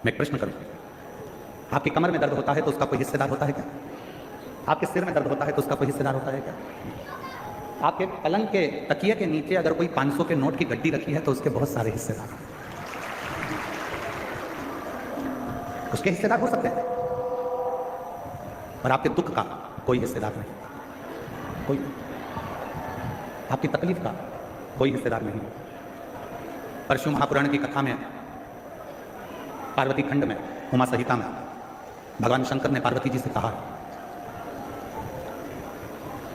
मैं एक प्रश्न करूं, आपकी कमर में दर्द होता है तो उसका कोई हिस्सेदार होता है क्या? आपके सिर में दर्द होता है तो उसका कोई हिस्सेदार होता है क्या? आपके पलंग के तकिए के नीचे अगर कोई 500 के नोट की गड्डी रखी है तो उसके बहुत सारे हिस्सेदार हैं। उसके हिस्सेदार हो सकते हैं, पर आपके दुख का कोई हिस्सेदार नहीं, कोई आपकी तकलीफ का कोई हिस्सेदार नहीं। परशु महापुराण की कथा में, पार्वती खंड में, उमा संहिता में भगवान शंकर ने पार्वती जी से कहा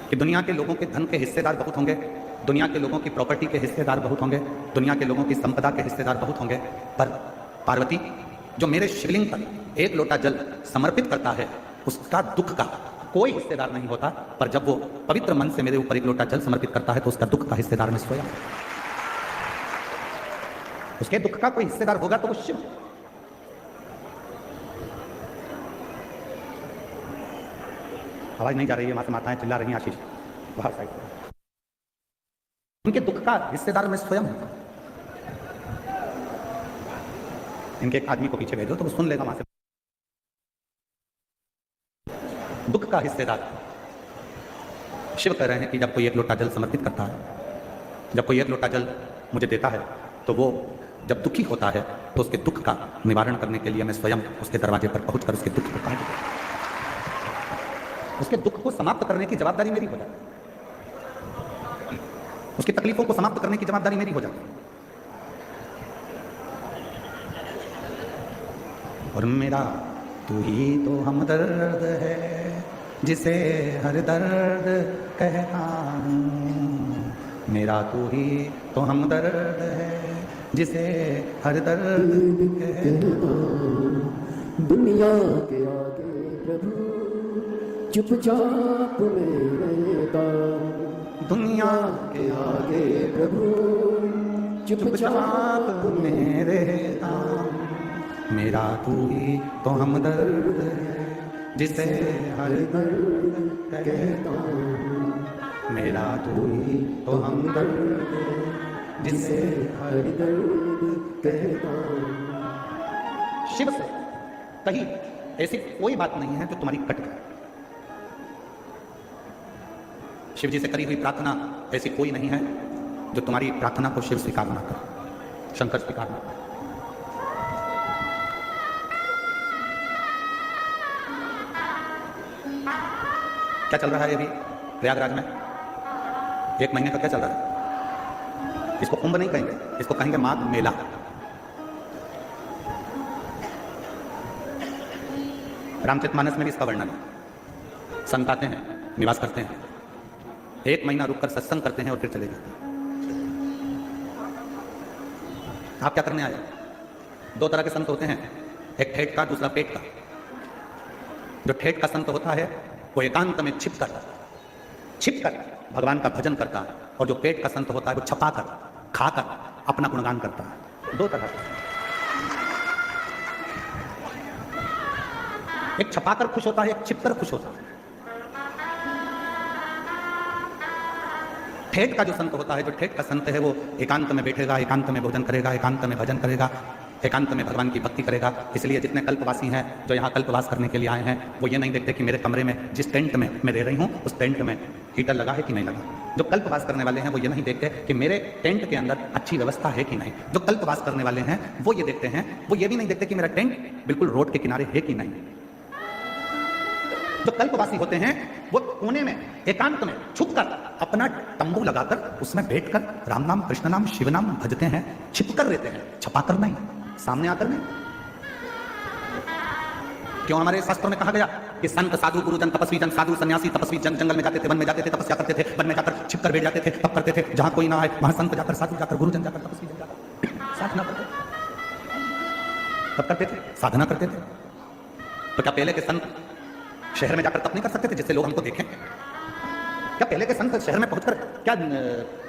कि दुनिया के लोगों के धन के हिस्सेदार बहुत होंगे, दुनिया के लोगों की प्रॉपर्टी के हिस्सेदार बहुत होंगे, दुनिया के लोगों की संपदा के हिस्सेदार बहुत होंगे, पर पार्वती जो मेरे शिवलिंग पर एक लोटा जल समर्पित करता है उसका दुख का कोई हिस्सेदार नहीं होता, पर जब वो पवित्र मन से मेरे ऊपर एक लोटा जल समर्पित करता है तो उसका दुख का हिस्सेदार मैं स्वयं। उसके दुख का कोई हिस्सेदार होगा तो वो शिव। आवाज नहीं जा रही है, वहां से माताएं चिल्ला रही हैं, आशीष बाहर साइड। उनके दुख का हिस्सेदार मैं स्वयं हूं। इनके एक आदमी को पीछे भेजो तो वो सुन लेगा वहां से। दुख का हिस्सेदार शिव कह रहे हैं कि जब कोई एक लोटा जल समर्पित करता है, जब कोई एक लोटा जल मुझे देता है तो वो जब दुखी होता है तो उसके दुख का निवारण करने के लिए मैं स्वयं उसके दरवाजे पर पहुंचकर उसके दुख को काट दूं। उसके दुख को समाप्त करने की जवाबदारी मेरी हो जाती, उसकी तकलीफों को समाप्त करने की जवाबदारी मेरी हो जाती। और मेरा तू ही तो हमदर्द है जिसे हर दर्द कहता हूँ, मेरा तू ही तो हमदर्द है जिसे हर दर्द कहता हूँ। दुनिया के आगे प्रभु चुपचाप मेरे दाम, दुनिया के आगे प्रभु चुपचाप मेरे दाम, मेरा तू ही तो हमदर्द है जिसे हर दर्द कहता हूँ, मेरा तू ही तो हमदर्द है जिसे हर दर्द कहता हूँ। शिव से कहीं ऐसी कोई बात नहीं है जो तुम्हारी कट गई। शिव जी से करी हुई प्रार्थना ऐसी कोई नहीं है जो तुम्हारी प्रार्थना को शिव स्वीकार ना करे, शंकर स्वीकार ना करे। क्या चल रहा है अभी प्रयागराज में? 1 महीने का क्या चल रहा है? इसको कुंभ नहीं कहेंगे, इसको कहेंगे माघ मेला। रामचरितमानस में भी इसका वर्णन है। संत आते हैं, निवास करते हैं, 1 महीना रुककर सत्संग करते हैं और फिर चले जाते हैं। आप क्या करने आए? 2 तरह के संत होते हैं, एक ठेठ का, दूसरा पेट का। जो ठेठ का संत होता है वो एकांत में छिपकर भगवान का भजन करता है, और जो पेट का संत होता है वो छपाकर खाकर अपना गुणगान करता है। 2 तरह के। एक छपाकर खुश होता है, एक छिपकर खुश होता है। ठेठ का जो संत होता है, जो ठेठ का संत है वो एकांत में बैठेगा, एकांत में भोजन करेगा, एकांत में भजन करेगा, एकांत में भगवान की भक्ति करेगा। इसलिए जितने कल्पवासी हैं जो यहाँ कल्पवास करने के लिए आए हैं वो ये नहीं देखते कि मेरे कमरे में, जिस टेंट में मैं रह रही हूँ उस टेंट में हीटर लगा है कि नहीं लगा। जो कल्पवास करने वाले हैं वो ये नहीं देखते कि मेरे टेंट के अंदर अच्छी व्यवस्था है कि नहीं। जो कल्पवास करने वाले हैं वो ये देखते हैं, वो ये भी नहीं देखते कि मेरा टेंट बिल्कुल रोड के किनारे है कि नहीं। जो कल्पवासी होते हैं वो कोने में, एकांत में छुपकर अपना तंबू लगाकर उसमें बैठकर राम नाम, कृष्ण नाम, शिव नाम भजते हैं, छिपकर रहते हैं, छपाकर नहीं, सामने आकर नहीं। क्यों हमारे शास्त्रों में कहा गया कि संत, साधु, गुरुजन, तपस्वी जन, साधु, सन्यासी, तपस्वी जन जंगल में जाते थे, वन में जाते थे, तपस्या करते थे, वन में जाकर छिपकर बैठ जाते थे, तप करते थे। जहां कोई ना आए वहां संत जाकर, साधु जाकर, गुरुजन जाकर, तपस्वी जन जाकर साधना करते थे, तप करते थे, साधना करते थे। तो क्या पहले के संत शहर में जाकर तप नहीं कर सकते थे जिससे लोग हमको देखें? क्या पहले के संत शहर में पहुंचकर क्या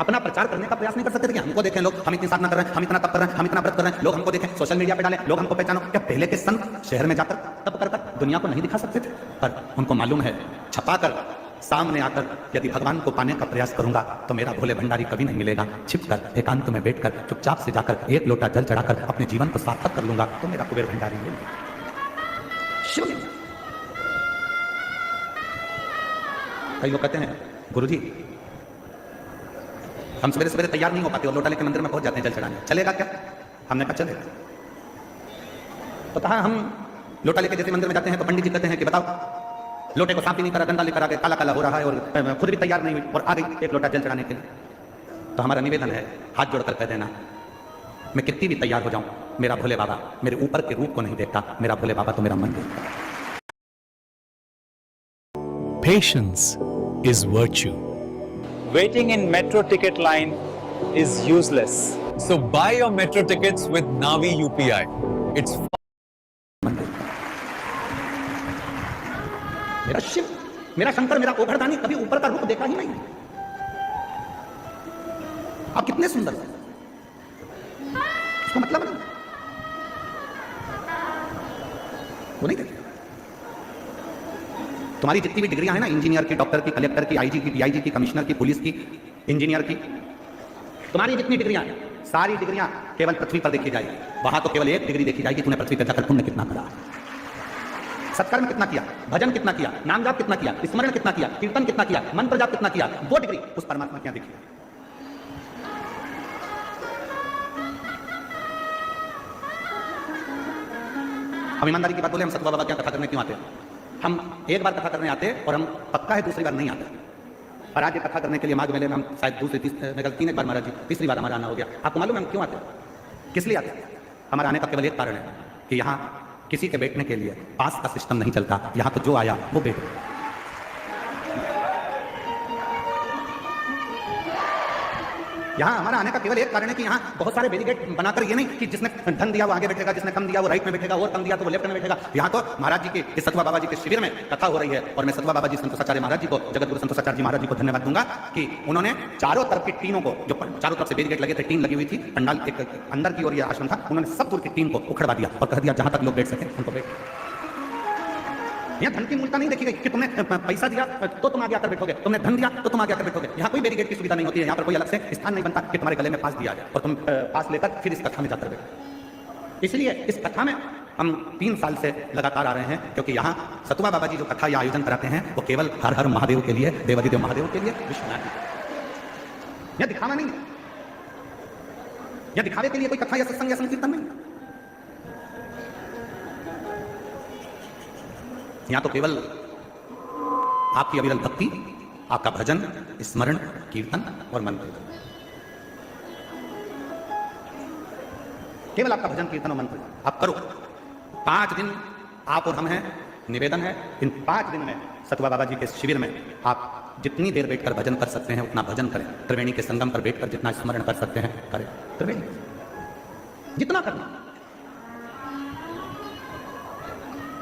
अपना प्रचार करने का प्रयास नहीं कर सकते थे कि हमको देखें लोग, हम इतनी साधना कर रहे हैं, हम इतना तप कर रहे हैं, हम इतना व्रत कर रहे हैं, लोग हमको देखें, सोशल मीडिया पे डालें, लोग हमको पहचानो? क्या पहले के संत शहर में जाकर तप कर दुनिया को नहीं दिखा सकते थे? पर उनको मालूम है छपाकर सामने आकर यदि भगवान को पाने का प्रयास करूंगा तो मेरा भोले भंडारी कभी नहीं मिलेगा। छिपकर एकांत में बैठकर चुपचाप से जाकर एक लोटा जल चढ़ाकर अपने जीवन को सार्थक कर लूंगा तो मेरा कुबेर भंडारी मिलेगा। शिवलिंग। कई लोग कहते हैं गुरुजी हम सवेरे सवेरे तैयार नहीं हो पाते और लोटा लेके मंदिर में पहुंच जाते हैं जल चढ़ाने, चलेगा क्या? हमने कहा चलेगा। तो कहा हम लोटा लेके जैसे मंदिर में जाते हैं तो पंडित जी कहते हैं कि बताओ लोटे को साफ ही नहीं करा, गंदा लेकर आ गए, काला काला हो रहा है और खुद भी तैयार नहीं हुई और आ गई एक लोटा जल चढ़ाने के लिए। तो हमारा निवेदन है हाथ जोड़कर कह देना मैं कितनी भी तैयार हो जाऊं, मेरा भोले बाबा मेरे ऊपर के रूप को नहीं देखता, मेरा भोले बाबा तो मेरा मन देखता। Patience is virtue. Waiting in metro ticket line is useless. So buy your metro tickets with Navi UPI. It's मेरा शिव, मेरा शंकर, मेरा ओघड़दानी कभी ऊपर का रूप देखा ही नहीं। आप कितने सुंदर हैं, इसको मतलब नहीं, वो नहीं देखते। तुम्हारी जितनी भी डिग्रियां हैं ना, इंजीनियर की, डॉक्टर की, कलेक्टर की, आईजी की, डीआईजी की, कमिश्नर की, पुलिस की, इंजीनियर की, तुम्हारी जितनी डिग्रियां हैं सारी डिग्रियां केवल पृथ्वी पर देखी जाएगी। वहां तो केवल एक डिग्री देखी जाएगी, तूने पृथ्वी पर जाकर पुण्य कितना करा, सत्कर्म कितना किया, भजन कितना किया, नाम जाप कितना किया, स्मरण कितना किया, कीर्तन कितना किया, मंत्र जाप कितना किया, वो डिग्री उस परमात्मा की देखी। हम ईमानदारी की बात बोले, हम सतवा बाबा क्या कथा करने क्यों आते हैं? हम एक बार कथा करने आते और हम पक्का है दूसरी बार नहीं आते। और आज ये कथा करने के लिए माघ मेले में हम शायद दूसरी तीन एक बार महाराज जी तीसरी बार हमारा आना हो गया। आपको मालूम है हम क्यों आते हैं, किस लिए आते हैं? हमारा आने का केवल एक कारण है कि यहाँ किसी के बैठने के लिए पास का सिस्टम नहीं चलता, यहाँ तो जो आया वो बैठ। यहाँ हमारा आने का केवल एक कारण है कि यहाँ बहुत सारे बैरिकेड बनाकर ये नहीं कि जिसने धन दिया वो आगे बैठेगा, जिसने कम दिया वो राइट में बैठेगा, और कम दिया तो वो लेफ्ट में बैठेगा। यहाँ तो महाराज जी के इस सतवा बाबा जी के शिविर में कथा हो रही है और मैं सतवा बाबा जी संतोषाचार्य महाराज जी को, जगत गुरु संतोषाचार्य जी महाराज जी को धन्यवाद दूंगा कि उन्होंने चारों तरफ की टीनों को, जो चारों तरफ से बैरिकेड लगे थे, टीन लगी हुई थी, पंडाल एक अंदर की ओर ये आश्रम था, उन्होंने सब दूर की टीन को उखड़वा दिया और कह दिया जहां तक लोग बैठ सके उनको बैठ। यहाँ धन की मूलता नहीं देखी गई कि तुमने पैसा दिया तो तुम आगे आकर बैठोगे, तुमने धन दिया तो तुम आगे आकर बैठोगे। यहाँ कोई बैरिकेड की सुविधा नहीं होती है, यहाँ पर कोई अलग से स्थान नहीं बनता कि तुम्हारे गले में पास दिया जाए और तुम पास लेकर फिर इस कथा में जाकर बैठो। इसलिए इस कथा में हम 3 साल से लगातार आ रहे हैं, क्योंकि यहाँ सतवा बाबा जी जो कथा या आयोजन कराते हैं वो केवल हर हर महादेव के लिए, देवादिदेव महादेव के लिए, विश्वनाथ जी। यह दिखावा नहीं है, यह दिखावे के लिए कोई कथा या सत्संग या संकीर्तन नहीं। यहाँ तो केवल आपकी अविरल भक्ति, आपका भजन, स्मरण, कीर्तन और मंत्र, केवल आपका भजन, कीर्तन और मंत्र आप करो। 5 दिन आप और हम हैं, निवेदन है इन 5 दिन में सतवा बाबा जी के शिविर में आप जितनी देर बैठकर भजन कर सकते हैं उतना भजन करें। त्रिवेणी के संगम पर बैठकर जितना स्मरण कर सकते हैं करें, त्रिवेणी जितना करना।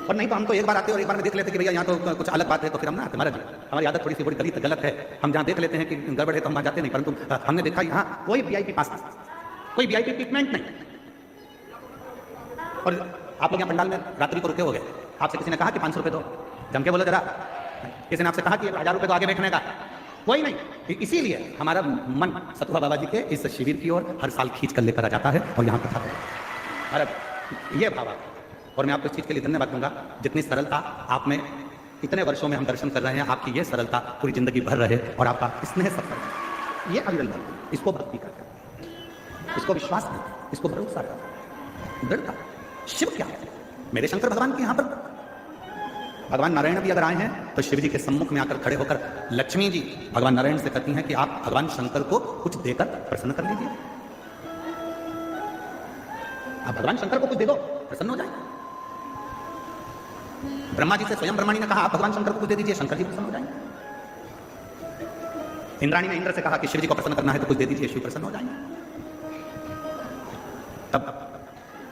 और नहीं तो हम तो एक बार आते और एक बार में देख लेते कि भैया यहाँ तो कुछ अलग बात है, तो फिर हम ना आते। महाराज हमारी आदत थोड़ी सी बड़ी गलत है, हम जहाँ देख लेते हैं कि गड़बड़ है तो हम वहाँ जाते नहीं, परंतु हमने देखा यहाँ कोई वीआईपी पास नहीं, कोई वीआईपी ट्रीटमेंट नहीं। और आप लोग यहाँ पंडाल में रात्रि को रुके हो गए, आपसे किसी ने कहा कि 500 रुपये दो, जम के बोलो जरा। किसी ने आपसे कहा कि 1000 रुपये तो आगे बैठने का, कोई नहीं। इसीलिए हमारा मन सतवा बाबा जी के इस शिविर की ओर हर साल खींच कर लेकर आ जाता है और यहाँ कथा अरे ये भाव। और मैं आपको इस चीज़ के लिए धन्यवाद दूंगा, जितनी सरलता आप में इतने वर्षों में हम दर्शन कर रहे हैं, आपकी ये सरलता पूरी जिंदगी भर रहे और आपका स्नेह सफल, ये अविरल भक्ति, इसको भक्ति करते हैं, इसको विश्वास करते, इसको भरोसा करते, दृढ़ता। शिव क्या है? मेरे शंकर भगवान के यहाँ पर भगवान नारायण भी अगर आए हैं तो शिव जी के सम्मुख में आकर खड़े होकर लक्ष्मी जी भगवान नारायण से कहती हैं कि आप भगवान शंकर को कुछ देकर प्रसन्न कर लीजिए। आप भगवान शंकर को कुछ दे दो, प्रसन्न हो जाए। ब्रह्मा जी से स्वयं ब्रह्मा जी ने कहा आप भगवान शंकर को कुछ दे दीजिए, शंकर जी प्रसन्न हो जाएंगे। इंद्राणी ने इंद्र से कहा कि शिव जी को प्रसन्न करना है तो कुछ दे दीजिए, शिव प्रसन्न हो जाएंगे। तब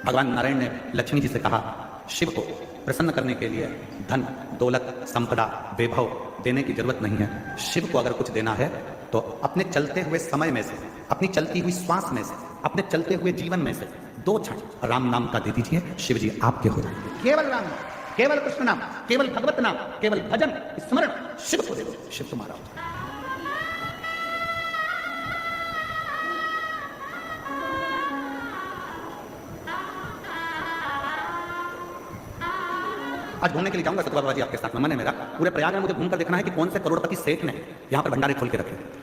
भगवान नारायण ने लक्ष्मी जी से कहा शिव को प्रसन्न करने के लिए धन, दौलत, संपदा, वैभव देने की जरूरत नहीं है। शिव को अगर कुछ देना है तो अपने चलते हुए समय में से, अपनी चलती हुई श्वास में से, अपने चलते हुए जीवन में से 2 क्षण राम नाम का दे दीजिए, शिव जी आपके हो जाएंगे। केवल राम, केवल कृष्ण नाम, केवल भगवत नाम, केवल भजन स्मरण शिव को दे दो, शिव तुम्हारा हो जाए। आज घूमने के लिए जाऊंगा सतु बाबा जी आपके साथ में, मन है मेरा। पूरे प्रयाग में मुझे घूमकर देखना है कि कौन से करोड़पति सेठ ने यहाँ पर भंडारे खोल के रखे हैं।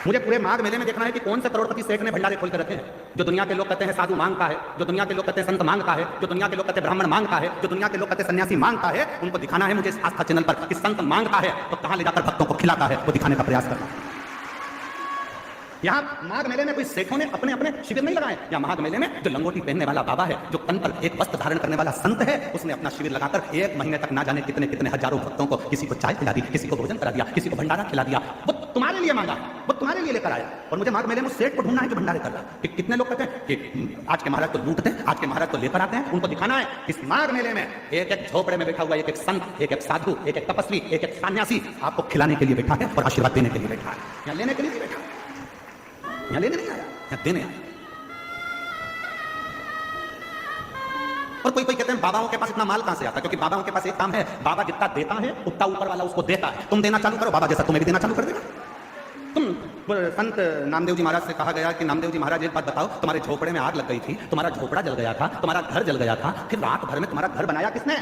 मुझे पूरे माघ मेले में देखना है कि कौन से करोड़पति सेठ ने भंडारे खोल के रखे हैं। जो दुनिया के लोग कहते हैं साधु मांगता है, जो दुनिया के लोग कहते हैं संत मांगता है, जो दुनिया के लोग कहते हैं ब्राह्मण मांगता है, जो दुनिया के लोग कहते हैं सन्यासी मांगता है, उनको दिखाना है मुझे इस आस्था चैनल पर कि संत मांगता है तो कहां ले जाकर भक्तों को खिलाता है, वो दिखाने का प्रयास करना है। यहाँ माघ मेले में कोई सेठों ने अपने अपने शिविर नहीं लगाए। यहाँ माघ मेले में जो लंगोटी पहनने वाला बाबा है, जो तन पर एक वस्त्र धारण करने वाला संत है, उसने अपना शिविर लगाकर 1 महीने तक ना जाने कितने कितने हजारों भक्तों को, किसी को चाय पिला दी, किसी को भोजन करा दिया, किसी को भंडारा खिला दिया। वो तुम्हारे लिए मांगा, वो तुम्हारे लिए लेकर आया। और मुझे माघ मेले में सेठ को ढूंढना है जो भंडारे कर रहा है। कि कितने लोग कहते हैं कि आज के महाराज तो लूटते हैं, आज के महाराज तो लेकर आते हैं। उनको दिखाना है इस माघ मेले में एक एक झोपड़े में बैठा हुआ एक एक संत, एक एक साधु, एक एक तपस्वी, एक एक सन्यासी आपको खिलाने के लिए बैठा है और आशीर्वाद देने के लिए बैठा है। यहाँ लेने के लिए बैठा है, यहाँ लेने नहीं आया, यहाँ देने आया। और कोई कहते हैं बाबाओं के पास इतना माल कहां से आता है? क्योंकि बाबाओं के पास एक काम है, बाबा जितना देता है उतना ऊपर वाला उसको देता है। तुम देना चालू करो, बाबा जैसा तुम्हें भी देना चालू कर देगा। तुम संत नामदेव जी महाराज से कहा गया कि नामदेव जी महाराज एक बात बताओ, तुम्हारे झोपड़े में आग लग गई थी, तुम्हारा झोपड़ा जल गया था, तुम्हारा घर जल गया था, फिर रात भर में तुम्हारा घर बनाया किसने?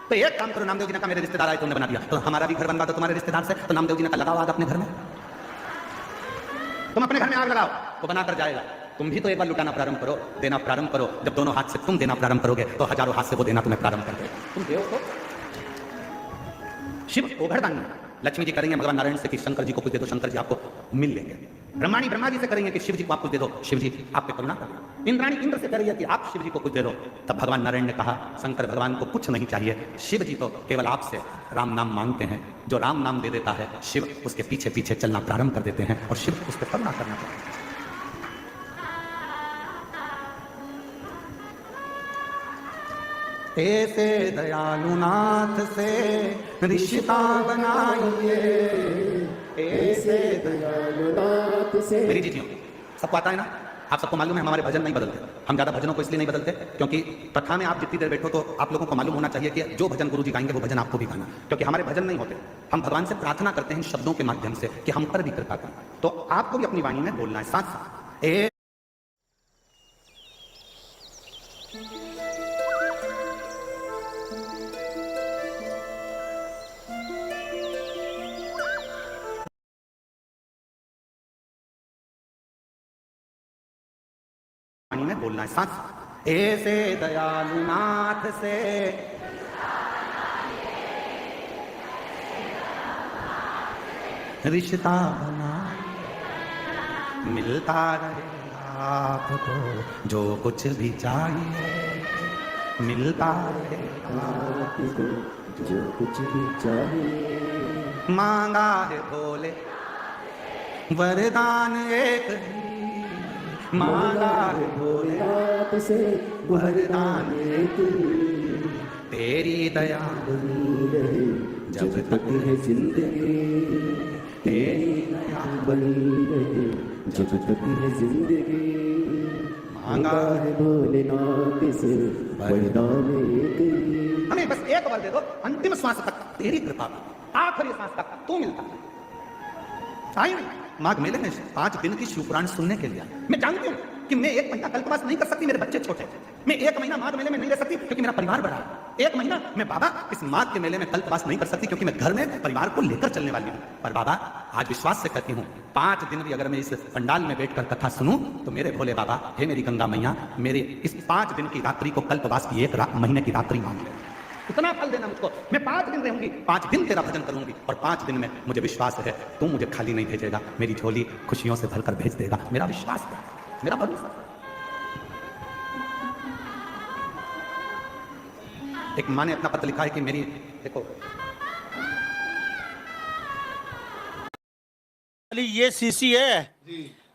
तो एक काम करो, नामदेव जी ने कहा मेरे रिश्तेदार आए तुमने बना दिया, तो हमारा भी घर बनवा दो तुम्हारे रिश्तेदार से। तो नामदेव जी ने कहा लगाओ आग अपने घर में, तुम अपने घर में आग लगाओ, वो बनाकर जाएगा। तुम भी तो एक बार लुटाना प्रारंभ करो, देना प्रारंभ करो। जब दोनों हाथ से तुम देना प्रारंभ करोगे तो हजारों हाथ से वो देना तुम्हें प्रारंभ कर देगा। तुम देव तो शिव ओघड़दानी, लक्ष्मी जी करेंगे भगवान नारायण से कि शंकर जी को कुछ दे दो, शंकर जी आपको मिल लेंगे। ब्रह्माणी ब्रह्मा जी से करेंगे कि शिव जी को आप कुछ दे दो, शिव जी आप पे करुणा करेंगे। इंद्राणी इंद्र से करेंगे कि आप शिव जी को कुछ दे दो। तब भगवान नारायण ने कहा शंकर भगवान को कुछ नहीं चाहिए, शिव जी तो केवल आपसे राम नाम मांगते हैं। जो राम नाम दे देता है शिव उसके पीछे पीछे चलना प्रारंभ कर देते हैं और शिव उस पर करुणा करना चाहते हैं। ऐसे दयालुनाथ से रिश्ता बनाइए, ऐसे दयालुनाथ से। मेरी जीतियों सबको आता है ना, आप सबको मालूम है हमारे भजन नहीं बदलते। हम ज्यादा भजनों को इसलिए नहीं बदलते क्योंकि प्रथा में आप जितनी देर बैठो तो आप लोगों को मालूम होना चाहिए कि जो भजन गुरु जी गाएंगे वो भजन आपको भी गाना, क्योंकि हमारे भजन नहीं होते। हम भगवान से प्रार्थना करते हैं इन शब्दों के माध्यम से कि हम पर भी कृपा करें। तो आपको भी अपनी वाणी में बोलना है साथ साथ। में बोलना है साथ। ऐसे दयालुनाथ से रिश्ता बना, मिलता रहेगा आपको जो कुछ भी चाहिए, मिलता रहेगा आपको जो कुछ भी चाहिए। मांगा है भोले वरदान एक ही, मांगा है भोलेनाथ से वरदान एक ही। तेरी दया बनी रहे जब तक है जिंदगी, तेरी दया बनी रहे जब तक है जिंदगी। मांगा है भोलेनाथ से वरदान एक ही। हमें बस एक बार दे दो, अंतिम श्वास तक तेरी कृपा, आखिरी सांस तक तू मिलता है। आई नहीं माघ मेले में 5 दिन की शिवपुराण सुनने के लिए। मैं जानती हूँ कि मैं 1 महीना कल्पवास नहीं कर सकती, मेरे बच्चे छोटे। मैं 1 महीना माघ मेले में नहीं रह सकती क्योंकि मेरा परिवार बड़ा है। 1 महीना मैं बाबा इस माघ के मेले में कल्पवास नहीं कर सकती क्योंकि मैं घर में परिवार को लेकर चलने वाली हूँ। पर बाबा आज विश्वास से कहती हूँ 5 दिन भी अगर मैं इस पंडाल में बैठकर कथा सुनूं तो मेरे भोले बाबा, हे मेरी गंगा मैया, मेरे इस 5 दिन की रात्रि को कल्पवास की 1 महीने की रात्रि मान ले। इतना फल देना मुझको। मैं 5 दिन रहूंगी, 5 दिन तेरा भजन करूंगी और 5 दिन में मुझे विश्वास है तू मुझे खाली नहीं भेजेगा, मेरी झोली खुशियों से भरकर भेज देगा। मेरा विश्वास है, मेरा भरोसा। एक माँ ने अपना पत्र लिखा है कि मेरी देखो ये सीसी है,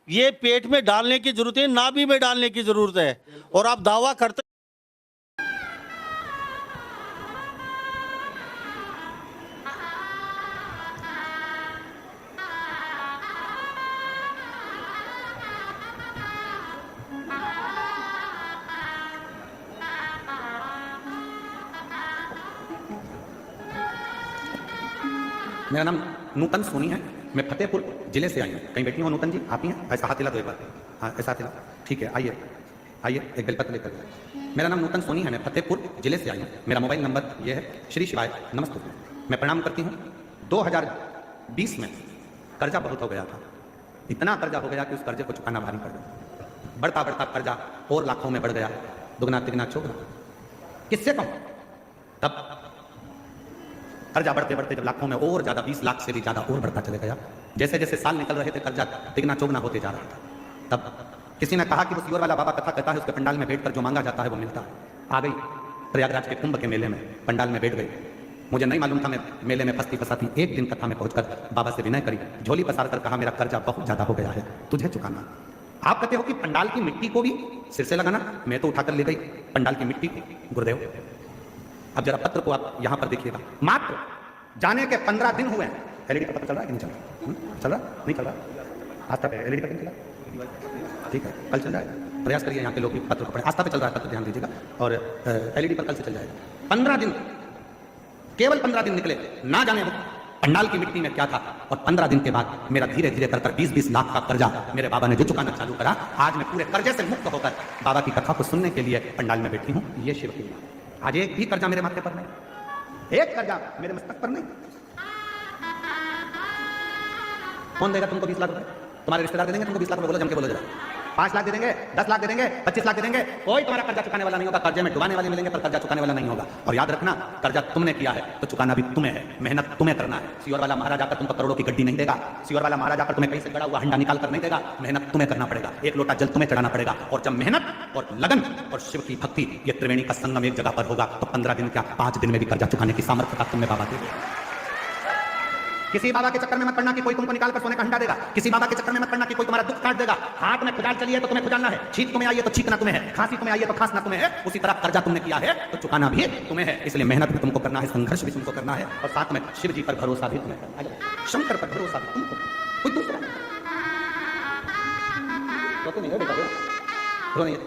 ये पेट में डालने की जरूरत है, नाभि में डालने की जरूरत है। और आप दावा करते मेरा नाम नूतन सोनी है, मैं फतेहपुर जिले से आई हूँ। कहीं बैठी हूँ नूतन जी, आप ही हैं? ऐसा हाथ हिला दो एक बार, हाँ ऐसा हाथ हिला, ठीक है, आइए आइए एक बेलपत्र लेकर। मेरा नाम नूतन सोनी है, मैं फतेहपुर जिले से आई हूँ। मेरा मोबाइल नंबर ये है। श्री शिवाय नमस्ते। मैं प्रणाम करती हूँ। 2020 में कर्जा बहुत हो गया था, इतना कर्जा हो गया कि उस कर्जे को चुकाना भारी पड़ गया। बढ़ता बढ़ता कर्जा और लाखों में बढ़ गया, दुगना तिगना चौगुना, किससे कम। तब कर्जा बढ़ते बढ़ते जब लाखों में और ज्यादा 20 लाख से भी ज्यादा और बढ़ता चले गया, जैसे जैसे साल निकल रहे थे कर्जा तिगना चौगुना होते जा रहा था। तब किसी ने कहा कि वो सियोर वाला बाबा कथा कहता है, उसके पंडाल में बैठकर जो मांगा जाता है वो मिलता है। आ गई प्रयागराज के कुंभ के मेले में, पंडाल में बैठ गई। मुझे नहीं मालूम था, मैं मेले में फंसती फंसाती एक दिन कथा में पहुंचकर बाबा से विनय करी, झोली पसार कर कहा मेरा कर्जा बहुत ज्यादा हो गया है, तुझे चुकाना। आप कहते हो कि पंडाल की मिट्टी को भी सिर से लगाना, मैं तो उठाकर ले गई पंडाल की मिट्टी को। गुरुदेव अब जरा पत्र को आप यहां पर देखिएगा, मात्र जाने के 15 दिन हुए। एलईडी का पत्र चल रहा है कि नहीं चल रहा? चल रहा नहीं चल रहा? आस्था पे एलईडी का चला, ठीक है, कल चल जाएगा। प्रयास करिए यहाँ के लोग भी पत्र को पढ़ें। आस्था पे चल रहा है पत्र, ध्यान दीजिएगा, और एलईडी पर कल से चल जाएगा। 15 दिन, केवल 15 दिन निकले, ना जाने वो पंडाल की मिट्टी में क्या था। और 15 दिन के बाद मेरा धीरे धीरे कर 20-20 लाख का कर्जा मेरे बाबा ने जो चुकाना चालू करा, आज मैं पूरे कर्जे से मुक्त होकर बाबा की कथा को सुनने के लिए पंडाल में बैठी हूँ। ये शिव की महिमा। आज एक भी कर्जा मेरे माथे पर नहीं, एक कर्जा मेरे मस्तक पर नहीं। कौन देगा तुमको 20 लाख रुपए? तुम्हारे रिश्तेदार दे देंगे तुमको 20 लाख रुपए? बोलो, जम के बोलो जरा। 5 लाख दे देंगे, 10 लाख दे देंगे, 25 लाख दे देंगे, कोई तुम्हारा कर्जा चुकाने वाला नहीं होगा। कर्जे में डुबाने वाले मिलेंगे पर कर्जा चुकाने वाला नहीं होगा। और याद रखना, कर्जा तुमने किया है तो चुकाना भी तुम्हें है, मेहनत तुम्हें करना है। सियोर वाला महाराज आकर तुमको करोड़ों की गड्डी नहीं देगा, सियोर वाला महाराज आकर तुम्हें कहीं से गड़ा हुआ हंडा निकाल कर नहीं देगा। मेहनत तुम्हें करना पड़ेगा, एक लोटा जल तुम्हें चढ़ाना पड़ेगा। और जब मेहनत और लगन और शिव की भक्ति, ये त्रिवेणी का संगम एक जगह पर होगा, तो 15 दिन क्या 5 दिन में भी कर्जा चुकाने की सामर्थ्य का तुम्हें बाबा देगा। किसी बाबा के चक्कर में मत पड़ना कि कोई तुमको निकाल कर सोने का हंडा देगा। किसी बाबा के चक्कर में मत पड़ना कि कोई तुम्हारा दुख काट देगा। हाथ में खुजाल चली है तो तुम्हें खुजालना है, छींक तुम्हें आई है तो छींकना तुम्हें है, खांसी तुम्हें आई है तो खांसना तुम्हें है। उसी तरह कर्जा तुमने किया है तो चुकाना भी तुम्हें है। इसलिए मेहनत भी तुमको करना है, संघर्ष भी तुमको करना है, और साथ में शिव जी पर भरोसा भी तुम्हें करना है, शंकर पर भरोसा भी तुमको, कोई दूसरा नहीं। तो नहीं है बेटा, रो नहीं,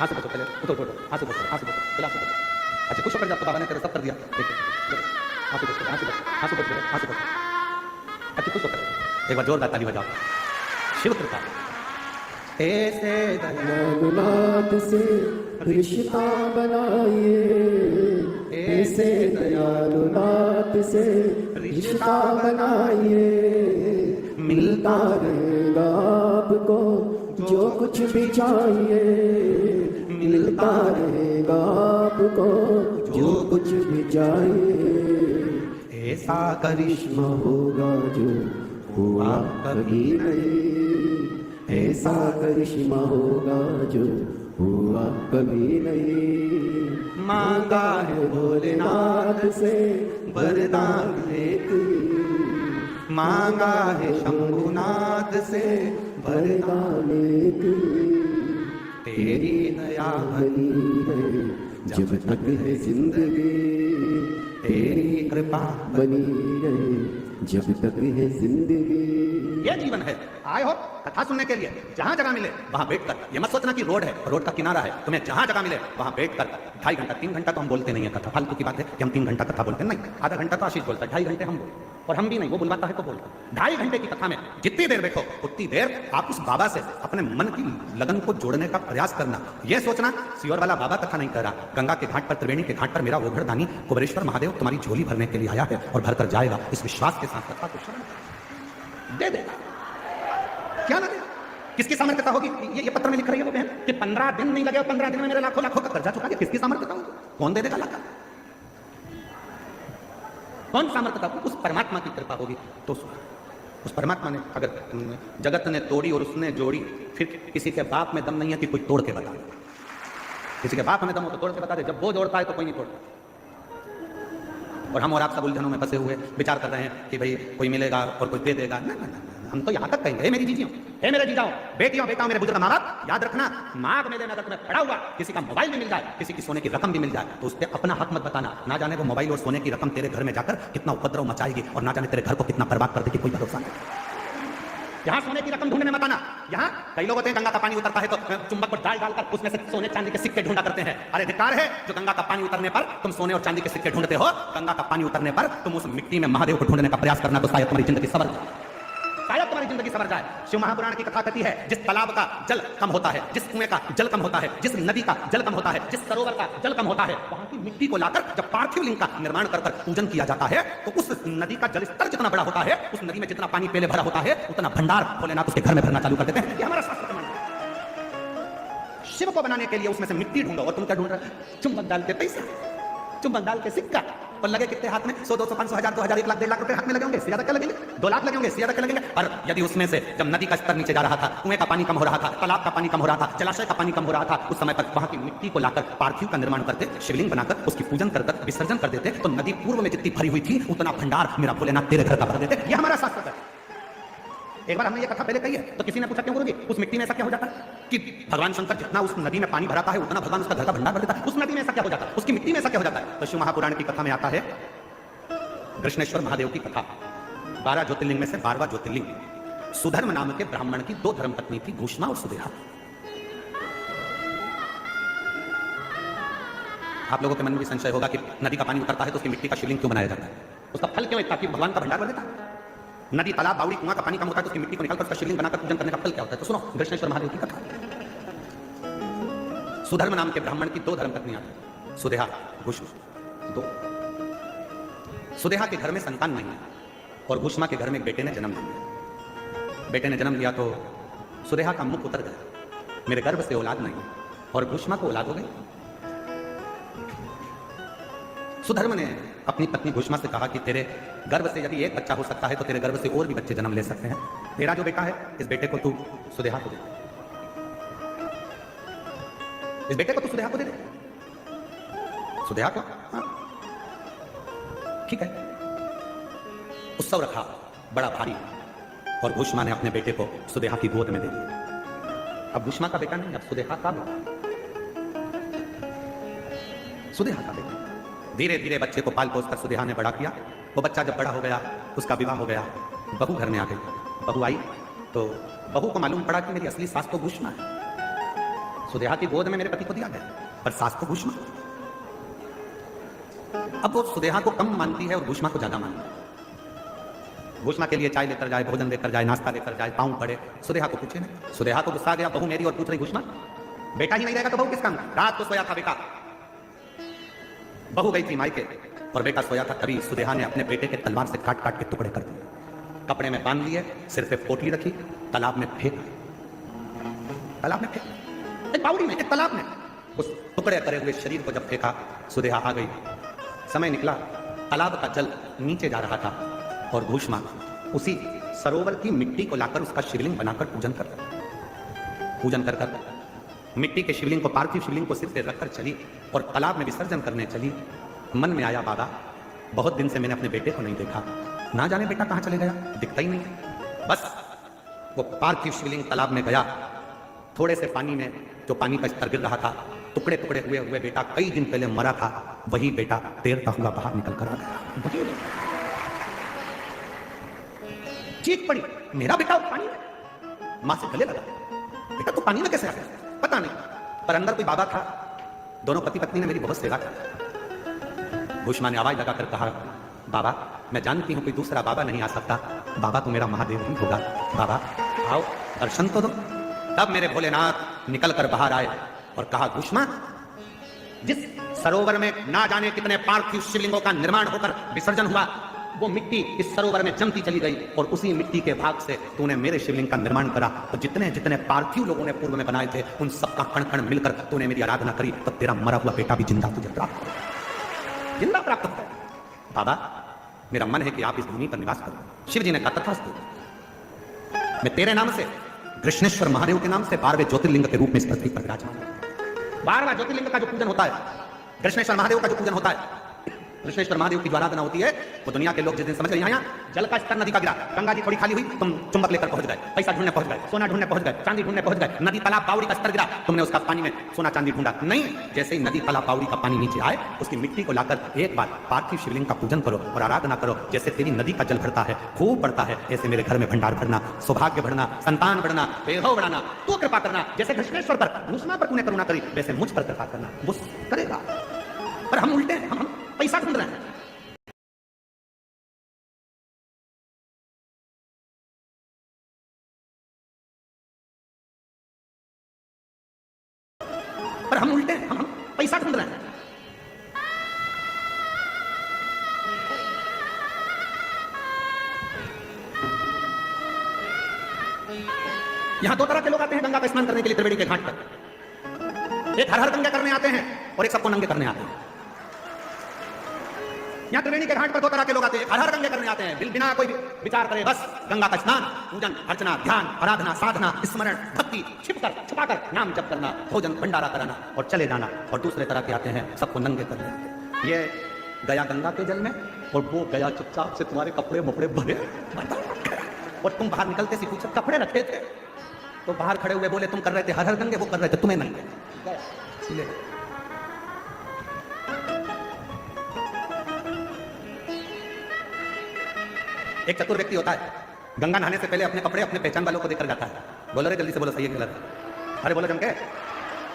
हाथ से बचो पहले, उठो उठो, हाथ से बचो, हाथ से बचो, खिला से बचो। अच्छा खुश होकर जब तो बाबा ने तेरे सब कर दिया, देखो हाथ से बचो, हाथ से बचो, हाथ से बचो, हाथ से बचो। अच्छी खुश होकर एक बार जोरदार ताली बजाओ। शिव कृपा ऐसे दयालुनाथ से रिश्ता बनाइए, ऐसे दयालुनाथ से रिश्ता बनाइए, मिलता रहेगा आपको जो कुछ भी चाहिए, मिलता रहेगा आपको जो कुछ भी चाहिए। ऐसा करिश्मा होगा जो हुआ कभी नहीं, ऐसा करिश्मा होगा जो हुआ कभी नहीं। मांगा है भोलेनाथ से वरदान एक, मांगा है शंभुनाथ से वरदान एक। तेरी दया बनी है जब तक है जिंदगी, तेरी कृपा बनी रहे जब तक है जिंदगी। ये जीवन है। आए हो कथा सुनने के लिए, जहां जगह मिले वहां बैठकर, ये मत सोचना कि रोड है, रोड का किनारा है, तुम्हें जहां जगह मिले वहां बैठकर 2.5 घंटा 3 घंटा तो हम बोलते नहीं है कथा, फालतू की बात है कि हम 3 घंटा कथा बोलते नहीं, आधा घंटा तो आशीष बोलता है, 2.5 घंटे हम बोलते, और हम भी नहीं, वो बुलवाता है तो बोलता। 2.5 घंटे की कथा में जितनी देर बैठो उतनी देर आप उस बाबा से अपने मन की लगन को जोड़ने का प्रयास करना। यह सोचना सियोर वाला बाबा कथा नहीं कर रहा, गंगा के घाट पर, त्रिवेणी के घाट पर मेरा ओघड़दानी कुबेरेश्वर महादेव तुम्हारी झोली भरने के लिए आया है और भरकर जाएगा। इस विश्वास के साथ कथा को श्रवण दे देगा, क्या लगेगा? किसकी सामर्थ्यता होगी? ये पत्र में लिख रही है वो बहन कि 15 दिन नहीं लगे और 15 दिन में मेरे लाखों लाखों का कर्जा चुका दिया। किसकी सामर्थ्यता होगी? कौन दे देगा लाख? कौन सामर्थ्यता? उस परमात्मा की कृपा होगी। तो उस परमात्मा ने, अगर जगत ने तोड़ी और उसने जोड़ी, फिर किसी के बाप में दम नहीं है कि कोई तोड़ के बता दे। किसी के बाप में दम हो तो तोड़ के बता दे, जब वो जोड़ता है तो कोई नहीं तोड़ता। और हम और आप सब उलझनों में फंसे हुए विचार कर रहे हैं कि भाई कोई मिलेगा और कोई दे देगा। ना ना ना, हम तो यहाँ तक कहेंगे, मेरी जीजियों, हे मेरे जीजाओ, बेटियों, बेटाओं, मेरे बुजुर्ग माँ बाप, याद रखना, माघ मेले में अगर तुम्हें पड़ा हुआ किसी का मोबाइल भी मिल जाए, किसी की सोने की रकम भी मिल जाए, तो उस पर अपना हक मत बताना। ना जाने वो मोबाइल और सोने की रकम तेरे घर में जाकर कितना उपद्रव मचाएगी और ना जाने तेरे घर को कितना बर्बाद कर देगी, कोई भरोसा नहीं। यहाँ सोने की रकम ढूंढने मत आना। यहाँ कई लोग होते हैं गंगा का पानी उतरता है तो चुंबक पर डाल डालकर उसमें से सोने चांदी के सिक्के ढूंढा करते हैं। अरे धिक्कार है जो गंगा का पानी उतरने पर तुम सोने और चांदी के सिक्के ढूंढते हो। गंगा का पानी उतरने पर तुम उस मिट्टी में महादेव को ढूंढने का प्रयास करना, तो शायद तुम्हारी जिंदगी सवर जाए, शायद तुम्हारी जिंदगी सवर जाए। शिव महापुराण की कथा कहती है जिस तालाब का जल कम होता है, जिस कुएं का जल कम होता है, जिस नदी का जल कम होता है, जिस सरोवर का जल कम होता है, वहां की मिट्टी को लाकर जब पार्थिव लिंग का निर्माण कर पूजन किया जाता है तो उस नदी का जल स्तर जितना बड़ा होता है, उस नदी में जितना पानी पहले भरा होता है, उतना भंडार भोलेनाथ उसके घर में भरना चालू कर देते हैं। ये हमारा शास्त्र का मानना है। शिव को बनाने के लिए उसमें से मिट्टी ढूंढो, और तुम क्या ढूंढ रहे हो? चुंबक डाल के पैसा, चुंबक डाल के सिक्का, और लगे कितने हाथ में? 100, 200, 500, 1000, 2000, 1 लाख, 1.5 लाख रुपए हाथ में लगे होंगे। ज्यादा क्या लगेंगे? 2 लाख लगे होंगे, ज्यादा क्या लगेंगे? और यदि उसमें से जब नदी का स्तर नीचे जा रहा था, कुएं का पानी कम हो रहा था, तालाब का पानी कम हो रहा था, जलाशय का पानी कम हो रहा था, उस समय पर वहां की मिट्टी को लाकर पार्थिव का निर्माण करते, शिवलिंग बनाकर उसकी पूजन कर विसर्जन कर देते, तो नदी पूर्व में जितनी भरी हुई थी उतना भंडार मेरा भोलेनाथ तेरे घर का भर देते। ये हमारा शास्त्र है। एक बार हमने ये कथा पहले कही है तो किसी ने पूछा क्यों गुरुजी उस मिट्टी में ऐसा क्या हो जाता है कि भगवान शंकर जितना उस नदी में पानी भराता है उतना भगवान उसका घर का भंडार भर देता है, उस नदी में ऐसा क्या हो जाता है, उसकी मिट्टी में ऐसा क्या हो जाता है? तो शिव महापुराण की कथा में आता है कृष्णेश्वर महादेव की कथा। 12 ज्योतिर्लिंग में से 12वां ज्योतिर्लिंग सुधर्म नाम के ब्राह्मण की 2 धर्मपत्नी थी, घूष्मा और सुदेहा। आप लोगों के मन में भी संशय होगा कि नदी का पानी उतरता है तो उसकी मिट्टी का शिवलिंग क्यों बनाया जाता है? उसका फल क्यों इतना कि भगवान का भंडार भर देता है? नदी, तालाब, बावड़ी, कुआं का पानी कम होता है तो उसकी मिट्टी को निकालकर उसका शिवलिंग बनाकर पूजन करने का फल क्या होता है? तो सुनो कृष्णेश्वर महादेव की कथा। सुधर्म नाम के ब्राह्मण की 2 धर्मपत्नियां थी, सुदेहा, घूष्मा। 2 सुदेहा के घर में संतान नहीं है और घूष्मा के घर में एक बेटे ने जन्म लिया। बेटे ने जन्म लिया तो सुदेहा का मुख उतर गया, मेरे गर्भ से औलाद नहीं, और घूष्मा को औलाद हो गई। सुधर्म ने अपनी पत्नी घूष्मा से कहा कि तेरे गर्भ से यदि एक बच्चा हो सकता है तो तेरे गर्भ से और भी बच्चे जन्म ले सकते हैं। तेरा जो बेटा है इस बेटे को तू सुदेहा को दे, इस बेटे को तू सुदेहा को दे दे। सुदेहा को हाँ ठीक है। उत्सव रखा बड़ा भारी और घूष्मा ने अपने बेटे को सुदेहा की गोद में दे दिया। अब घूष्मा का बेटा नहीं, अब सुदेहा का बेटा, सुदेहा का बेटा। धीरे धीरे बच्चे को पाल पोस कर सुदेहा ने बड़ा किया। वो बच्चा जब बड़ा हो गया उसका विवाह हो गया, बहू घर में आ गई। बहू आई तो बहू को मालूम पड़ा कि मेरी असली सास तो घूष्मा है। सुदेहा की गोद में मेरे पति को दिया गया पर सास तो घूष्मा। अब वो सुदेहा को कम मानती है और घूष्मा को ज्यादा मानती है। घूष्मा के लिए चाय लेकर जाए, भोजन लेकर जाए, नाश्ता लेकर जाए, पाँव पड़े, सुदेहा को पूछे नहीं। सुदेहा को गुस्सा आ गया, बहू मेरी और पूछ रही घूष्मा। बेटा ही नहीं रहेगा तो बहू किस काम? रात को सोया था बेटा, बहू गई थी मायके और बेटा सोया था। तभी सुदेहा ने अपने बेटे के तलवार से काट काट के टुकड़े कर दिए, कपड़े में बांध लिए, सिर पे पोटली रखी, तालाब में फेंक, तालाब में फेंक, एक बावड़ी में, एक तालाब में। उस टुकड़े करे हुए शरीर को जब फेंका, सुदेहा आ गई। समय निकला, तालाब का जल नीचे जा रहा था और घूष्मा उसी सरोवर की मिट्टी को लाकर उसका शिवलिंग बनाकर पूजन कर मिट्टी के शिवलिंग को, पार्थिव शिवलिंग को सिर पे रखकर चली और तालाब में विसर्जन करने चली। मन में आया बाबा बहुत दिन से मैंने अपने बेटे को नहीं देखा, ना जाने बेटा कहां चले गया, दिखता ही नहीं। बस वो पार्थिव शिवलिंग तालाब में गया, थोड़े से पानी में जो पानी का स्तर गिर रहा था, टुकड़े टुकड़े हुए बेटा कई दिन पहले मरा था, वही बेटा तैरता हुआ बाहर निकल कर आ गया। चीख पड़ी, मेरा बेटा पानी में। मां से गले लगा, बेटा तो पानी में कैसे आ गया? पता नहीं, पर अंदर कोई बाबा था। दोनों पति पत्नी ने मेरी बहुत सेवा की। घूष्मा ने आवाज लगाकर कहा, बाबा मैं जानती हूं कोई दूसरा बाबा नहीं आ सकता, बाबा तो मेरा महादेव ही होगा, बाबा आओ दर्शन तो दो। तब मेरे भोलेनाथ निकल कर बाहर आए और कहा, घूष्मा जिस सरोवर में ना जाने कितने पार्थिव शिवलिंगों का निर्माण होकर विसर्जन हुआ, वो मिट्टी इस सरोवर में जमती चली गई और उसी मिट्टी के भाग से तूने मेरे शिवलिंग का निर्माण करा। तो जितने जितने पार्थिव लोगों ने पूर्व में बनाए थे उन सबका कण कण मिलकर तूने मेरी आराधना करी, तो तेरा मरा हुआ बेटा भी जिंदा तुझे प्राप्त हो, जिंदा प्राप्त हो। बाबा मेरा मन है कि आप इस भूमि पर निवास करो। शिव जी ने कहा, तथास्तु। मैं तेरे नाम से, कृष्णेश्वर महादेव के नाम से 12वें ज्योतिर्लिंग के रूप में इस पृथ्वी पर विराजमान हूं। 12वां ज्योतिर्लिंग का जो पूजन होता है, कृष्णेश्वर महादेव का जो पूजन होता है, कृष्णेश्वर महादेव की जो आराधना होती है वो दुनिया के लोग जिस दिन समझ गए यहाँ जल का स्तर नदी का गिरा, गंगा जी थोड़ी खाली हुई, तुम चुंबक लेकर पहुंच गए, पैसा ढूंढने पहुंच गए, सोना ढूंढने पहुंच गए, चांदी ढूंढने पहुंच गए, नदी तालाब बावड़ी का स्तर गिरा, तुमने उसका पानी में सोना चांदी ढूंढा नहीं। जैसे ही नदी तालाब बावड़ी का पानी नीचे आए उसकी मिट्टी को लाकर एक बार पार्थिव शिवलिंग का पूजन करो और आराधना करो। जैसे तेरी नदी का जल भरता है, खूब बढ़ता है, ऐसे मेरे घर में भंडार भरना, सौभाग्य बढ़ना, संतान बढ़ना, वैभव बढ़ाना, तू कृपा करना। जैसे कृष्णेश्वर पर मुस्मा पर तूने करुणा करी वैसे मुझ पर कृपा करना, वो करेगा। पर हम उल्टे हैं, हम पैसा ढूंढ रहे हैं। पर हम उल्टे हैं, हम पैसा ढूंढ रहे हैं। यहां दो तरह के लोग आते हैं गंगा का स्नान करने के लिए त्रिवेणी के घाट पर। एक हर हर गंगा करने आते हैं और एक सबको नंगे करने आते हैं। यहाँ त्रिवेणी के घाट पर दो तरह के लोग आते हैं। हर हर गंगे करने आते हैं, बिना कोई विचार करे, बस गंगा का स्नान, पूजन अर्चना, ध्यान, आराधना, साधना, स्मरण, भक्ति, छुपाकर नाम जप करना, भोजन भंडारा कराना और चले जाना। और दूसरे तरह के आते हैं सबको नंगे करने। ये गया गंगा के जल में और वो गया चुपचाप से तुम्हारे कपड़े मपड़े भरे और तुम बाहर निकलते सी पूछे कपड़े रखे थे तो बाहर खड़े हुए बोले तुम कर रहे थे हर हर गंगे, वो कर रहे थे तुम्हें नंगे। एक चतुर व्यक्ति होता है, गंगा नहाने से पहले अपने कपड़े अपने पहचान वालों को देकर जाता है। बोलो रे जल्दी से, बोलो सही है गलत? अरे बोलो जम के,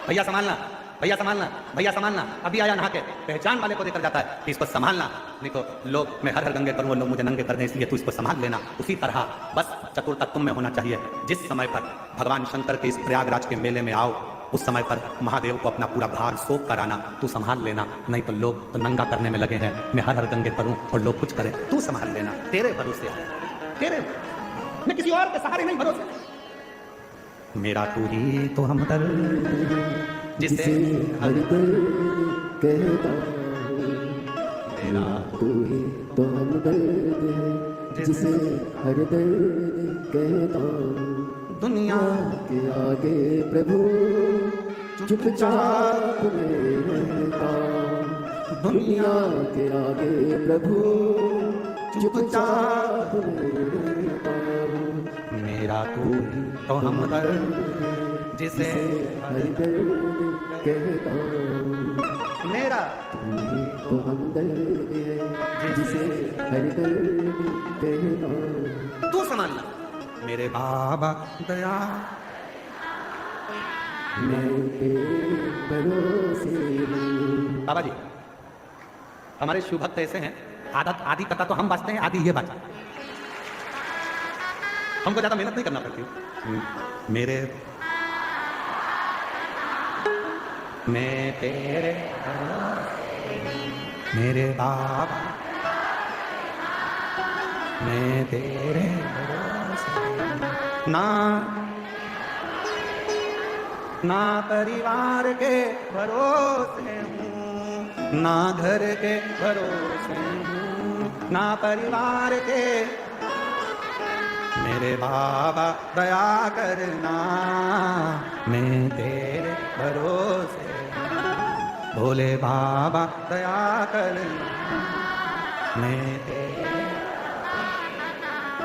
भैया संभालना, भैया संभालना, भैया संभालना, अभी आया नहा के। पहचान वाले को देकर जाता है कि इसको संभालना, नहीं तो लोग मैं हर हर गंगे करूँ, लोग मुझे नंगे कर दें, इसलिए तू इसको संभाल लेना। उसी तरह बस चतुरता तुम में होना चाहिए। जिस समय पर भगवान शंकर के इस प्रयागराज के मेले में आओ उस समय पर महादेव को अपना पूरा भार सौंप कर आना, तू संभाल लेना। नहीं तो लोग तो नंगा करने में लगे हैं, मैं हर हर गंगे करूं और लोग कुछ करें, तू संभाल लेना। तेरे भरोसे है, तेरे, मैं किसी और के सहारे नहीं भरोसे। मेरा तू ही तो हमदर्द जिसे हर दर्द कहता हूँ, मेरा तू ही तो हमदर्द है जिसे हर दर्द कहता हूँ। दुनिया के आगे प्रभु चुपचाप रहता, दुनिया के आगे प्रभु चुपचाप रहता। मेरा तू ही तो हमदर्द जिसे हर दर्द कहता हूँ, मेरा तू ही तो हमदर्द है जिसे हर दर्द कहता हूँ। तू संभालना मेरे बाबा दया, मैं तेरे भरोसे हूँ। बाबा जी हमारे शिव भक्त ऐसे हैं, आदत आदि कथा तो हम बाजते हैं, आदि ये बाजा, हमको ज्यादा मेहनत नहीं करना पड़ती। मेरे मैं तेरे मेरे बाबा, मैं तेरे ना ना परिवार के भरोसे हूँ, ना घर के भरोसे हूँ, ना परिवार के। मेरे बाबा दया करना, मैं तेरे भरोसे, भोले बाबा दया करना, मैं तेरे।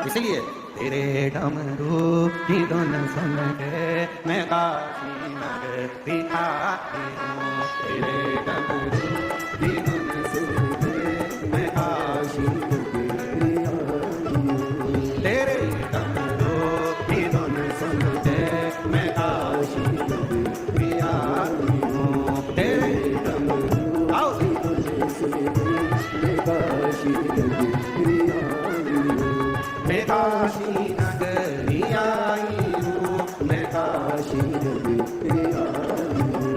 इसलिए तेरे डमरू की धुन सुन के मैं काशी नगरी आती हूँ। तेरे डमरू की धुन सुन के मैं काशी नगरी आती हूँ। तेरे डमरू की धुन सुन के मैं काशी नगरी आती हूँ। तेरे डमरू की धुन सुन के मैं काशी नगरी आई हूँ। मैं काशी नगरी आई हूँ, मैं काशी नगरी आई हूँ,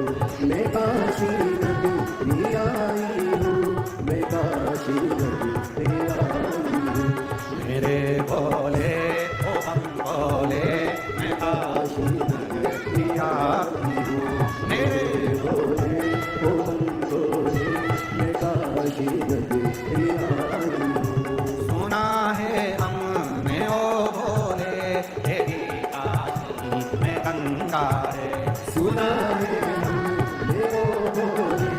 मैं काशी नगरी आई हूँ, मैं काशी नगरी आई हूँ। मेरे भोले ओ हम भोले, मैं काशी नगरी आई हूँ। मेरे भोले ओ हम भोले, मैं काशी नगरी आई हूँ। सुना है हमने ओ भोले तेरी काशी में गंगा है, सुना है हमने ओ भोले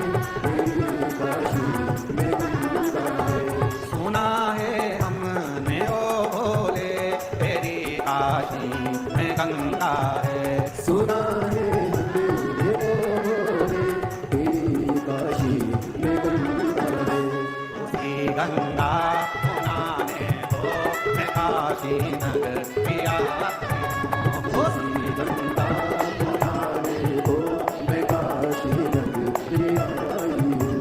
तेरी काशी में गंगा गंगा नहाने को मैं काशी नगर पिया कोसी गंगा नहाने को मैं काशी नगरी आई हूँ।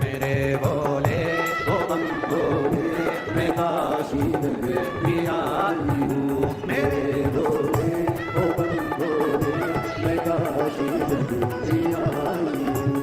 मेरे बोले ओ बम भोले मैं काशी नगरी आई हूँ। मेरे भोले ओ बम भोले मैं काशी नगरी आई हूँ।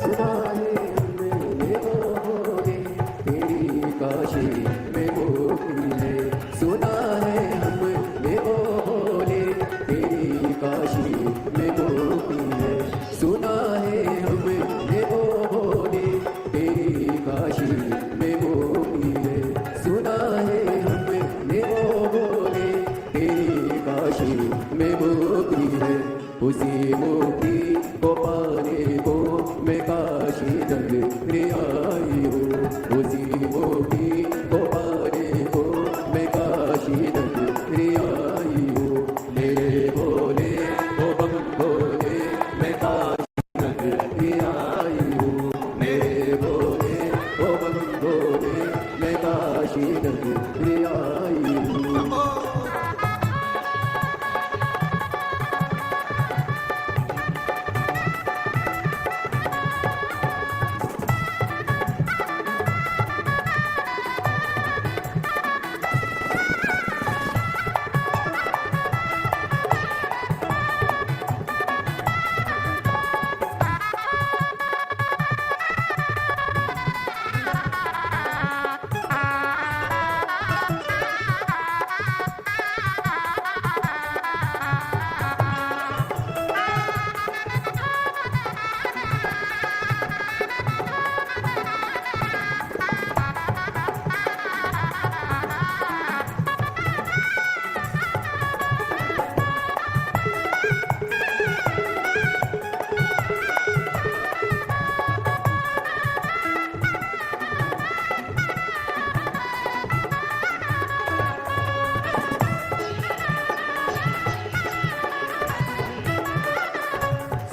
सुना है हमने बोले तेरी काशी में गोपी है। सुना है हमने बोले तेरी काशी में गोपी है। सुना है हमने बोले तेरी काशी में गोपी है। सुना है हमने बोले तेरी काशी में गोपी है। उसी मोती को पाने को मैं काशी नगरी आई हूँ। उसी मोती को पाने को मैं काशी नगरी आई हूँ। मेरे भोले ओ बम भोले मैं काशी नगरी आई हूँ। मेरे भोले ओ बम भोले मैं काशी नगरी आई हूँ।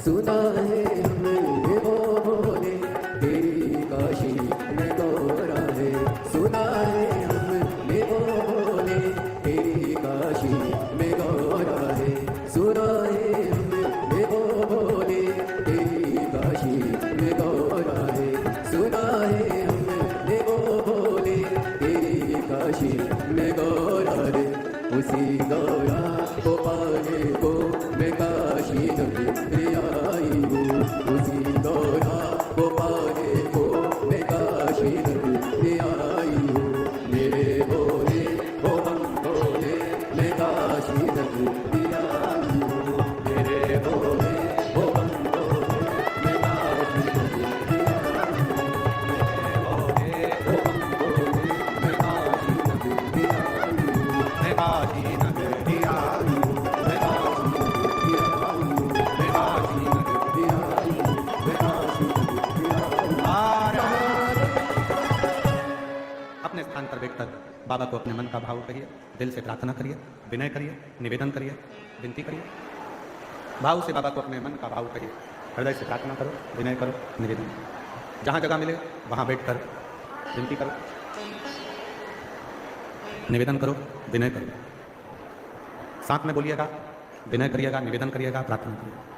सुना है हमने बोले तेरी काशी में गौरा है। सुना है हमने बोले तेरी काशी में गौरा है। सुना है हमने बोले तेरी काशी में गौरा है। सुना है हमने बोले तेरी काशी में गौरा है। उसी गौरा को पाने को मैं काशी नगरी आई हूँ। उसी गौरा को पाने को मैं काशी नगरी आई हूँ। मेरे भोले ओ बम भोले मैं काशी नगरी आई हूँ। मेरे भोले ओ बम भोले मैं काशी नगरी आई हूँ। मेरे भोले ओ बम भोले मैं काशी नगरी आई हूँ। मैं काशी नगरी आई हूँ। मैं काशी नगरी आई हूँ। मैं काशी नगरी आई हूँ। मैं काशी नगरी आई हूँ। अपने स्थान पर बैठकर बाबा को अपने मन का भाव कहिए, दिल से प्रार्थना करिए, विनय करिए, निवेदन करिए, विनती करिए। भाव से बाबा को अपने मन का भाव कहिए, हृदय से प्रार्थना करो, विनय करो, निवेदन करो। जहाँ जगह मिले वहाँ बैठकर विनती करो, निवेदन करो, विनय करो। साथ में बोलिएगा, विनय करिएगा, निवेदन करिएगा, प्रार्थना करिएगा।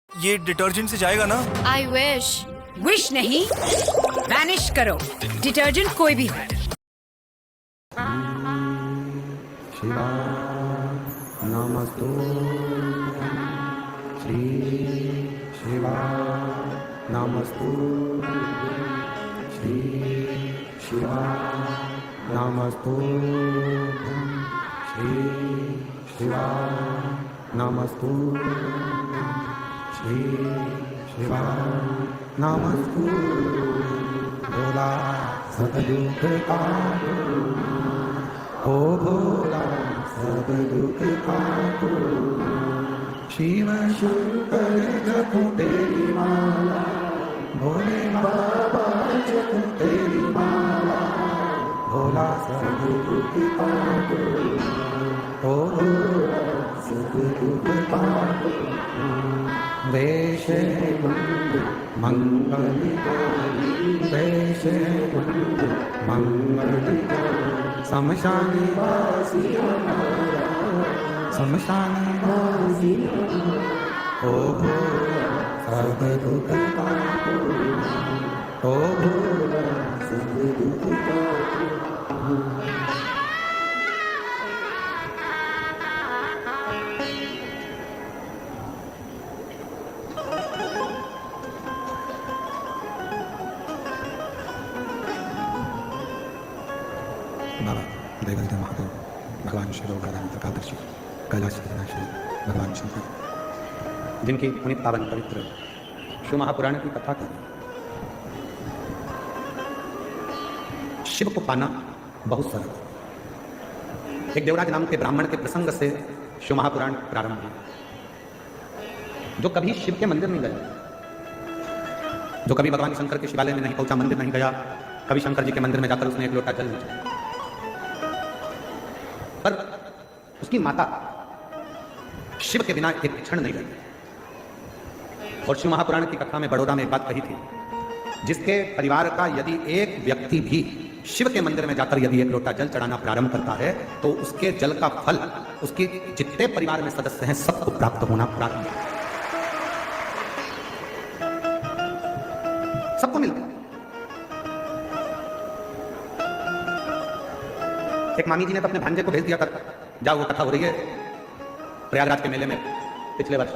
ये डिटर्जेंट से जाएगा ना? आई विश नहीं, वैनिश करो। डिटर्जेंट कोई भी हो। शिवा नमस्तु श्री शिवा नमस्तु श्री शिवाय नमस्तुभ्यं श्री शिवाय नमस्तुभ्यं श्री शिवाय नमस्तुभ्यं भोला सतदुख का ओ भोला सतदुख का शिव शंकर जपूं तेरी माला भोले बाबा जपूं तेरी माला भोला सतदुख का ओ भोला सतदुख का देश मंगलकारी देश मंगलकारी शमशानी वासी हमारा शमशानी वासी ओ भोला सर्व दुख का ओ भोला सर्व दुख का बाबा देवलते महादेव भगवान शिव प्रकादर्शी कैलाश विनाशी भगवान शंकर जिनकी पुनित पावन पवित्र शिव महापुराण की कथा का शिव को पाना बहुत सरल। एक देवराज नाम के ब्राह्मण के प्रसंग से शिव महापुराण प्रारंभ हुआ, जो कभी शिव के मंदिर नहीं गया, जो कभी भगवान शंकर के शिवालय में नहीं पहुंचा, मंदिर नहीं गया, कभी शंकर जी के मंदिर में जाकर उसने एक लोटा जल नहीं चढ़ाया, पर उसकी माता शिव के बिना एक क्षण नहीं रहती। और शिव महापुराण की कथा में बड़ौदा में एक बात कही थी, जिसके परिवार का यदि एक व्यक्ति भी शिव के मंदिर में जाकर यदि एक लोटा जल चढ़ाना प्रारंभ करता है तो उसके जल का फल उसके जितने परिवार में सदस्य हैं सबको प्राप्त होना प्रारंभ, सबको मिलता है। एक मामी जी ने तो अपने भांजे को भेज दिया कर, जाओ वो कथा हो रही है प्रयागराज के मेले में पिछले वर्ष,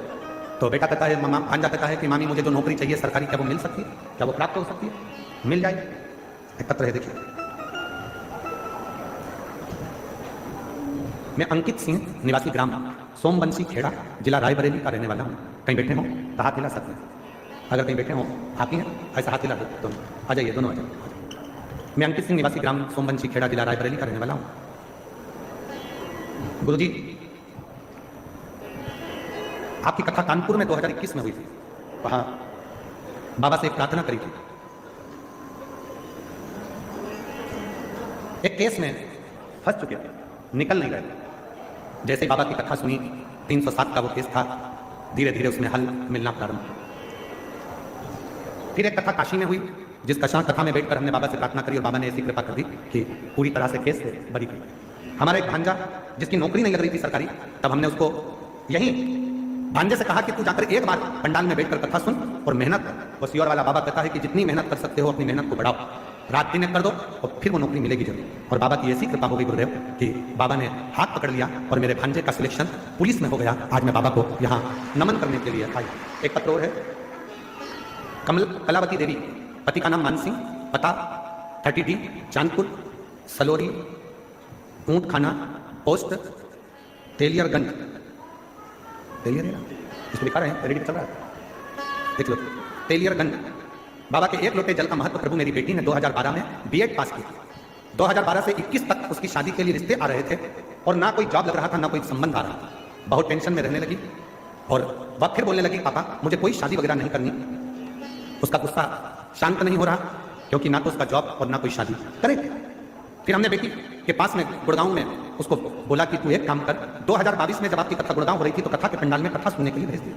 तो बेटा कहता है, मामा भांजा कहता है कि मामी मुझे जो नौकरी चाहिए सरकारी, क्या वो मिल सकती है, क्या वो प्राप्त हो सकती है? मिल जाए, एकत्र है। देखिए, मैं अंकित सिंह निवासी ग्राम सोमबंसी खेड़ा जिला रायबरेली का रहने वाला हूँ। कहीं बैठे हों तो हाथ हिला सकते हैं, अगर कहीं बैठे हों आप ही हैं ऐसा हाथ हिला दो, दोनों आ जाइए, दोनों आ जाइए। मैं अंकित सिंह निवासी ग्राम सोमबंसी खेड़ा जिला रायबरेली का रहने वाला हूँ। गुरुजी, आपकी कथा कानपुर में 2021 में हुई थी, वहां बाबा से एक प्रार्थना करी थी। एक केस में फंस चुके थे, निकल नहीं रहे थे। जैसे बाबा की कथा सुनी, 307 का वो केस था, धीरे धीरे उसमें हल मिलना प्रारंभ हुआ। फिर एक कथा काशी में हुई, जिस कथा में बैठकर हमने बाबा से प्रार्थना करी और बाबा ने ऐसी कृपा कर दी कि पूरी तरह से केस से बरी की। हमारा एक भांजा जिसकी नौकरी नहीं लग रही थी सरकारी, तब हमने उसको यही भांजे से कहा कि तू जाकर एक बार पंडाल में बैठकर कथा सुन और मेहनत कर। और सियोर वाला बाबा कहता है कि जितनी मेहनत कर सकते हो अपनी मेहनत को बढ़ाओ, रात दिन कर दो और फिर वो नौकरी मिलेगी जरूर। और बाबा की ऐसी कृपा हो गई गुरुदेव कि बाबा ने हाथ पकड़ लिया और मेरे भांजे का सिलेक्शन पुलिस में हो गया। आज मैं बाबा को यहाँ नमन करने के लिए आई। एक पत्र और है, कलावती देवी, पति का नाम मान सिंह, पता 30D चांदपुर सलोरी, ऊंट खाना, पोस्ट तेलियरगंज। तेलियर इसको लिखा रहे हैं, रेडी चल रहा है, देख लो, तेलियरगंज। बाबा के एक लोटे जल का महत्व प्रभु मेरी बेटी ने 2012 में B.Ed पास की। 2012 से 21 तक उसकी शादी के लिए रिश्ते आ रहे थे और ना कोई जॉब लग रहा था, ना कोई संबंध आ रहा था। बहुत टेंशन में रहने लगी और वह फिर बोलने लगी, पापा मुझे कोई शादी वगैरह नहीं करनी। उसका गुस्सा शांत नहीं हो रहा क्योंकि ना तो उसका जॉब और ना कोई शादी करे। फिर हमने बेटी के पास में गुड़गांव में उसको बोला कि तू एक काम कर, 2022 में जब आपकी कथा गुड़गांव हो रही थी तो कथा के पंडाल में कथा सुनने के लिए भेज दी।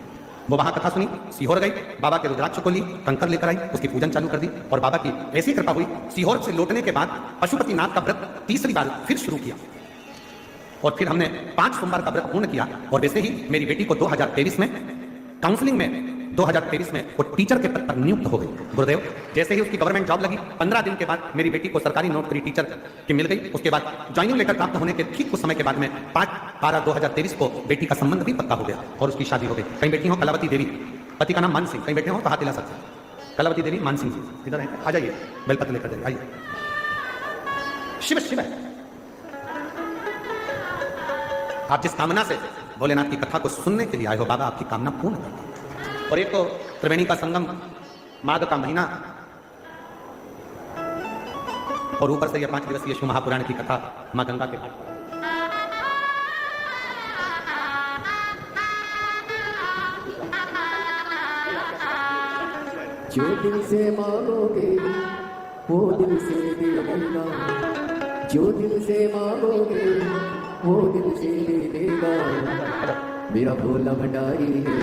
वो वहां कथा सुनी, सीहोर गई, बाबा के रुद्राक्ष को ली, कंकर लेकर आई, उसकी पूजन चालू कर दी और बाबा की ऐसी कृपा हुई। सीहोर से लौटने के बाद पशुपतिनाथ का व्रत तीसरी बार फिर शुरू किया और फिर हमने 5 सोमवार का व्रत पूर्ण किया। और वैसे ही मेरी बेटी को 2023 में काउंसलिंग में 2023 में वो टीचर के पद पर नियुक्त हो गई। गुरुदेव, जैसे ही उसकी गवर्नमेंट जॉब लगी, 15 दिन के बाद मेरी बेटी को सरकारी नौकरी टीचर की मिल गई। उसके बाद ज्वाइनिंग लेटर प्राप्त होने के ठीक कुछ समय के बाद में 5/12/2023 को बेटी का संबंध भी पक्का हो गया और उसकी शादी हो गई। कहीं बैठी हो कलावती देवी, पति का नाम मान सिंह, कहीं बैठे हो तो हाथ हिला सकते हैं। कलावती देवी मानसिंह जी इधर है, आ जाइए, बेलपत्र लेकर जाइए, आइए। शिव शिव है। आप जिस कामना से भोलेनाथ की कथा को सुनने के लिए आए हो, बाबा आपकी कामना पूर्ण करता है। और एक तो त्रिवेणी का संगम, माघ का महीना, और ऊपर से यह 5 दिवसीय शिव महापुराण की कथा मां गंगा के घाट पर। जो दिल से मांगोगे वो दिल से दे देगा, जो दिल से मांगोगे वो दिल से दे देगा। मेरा भोला भंडारी है,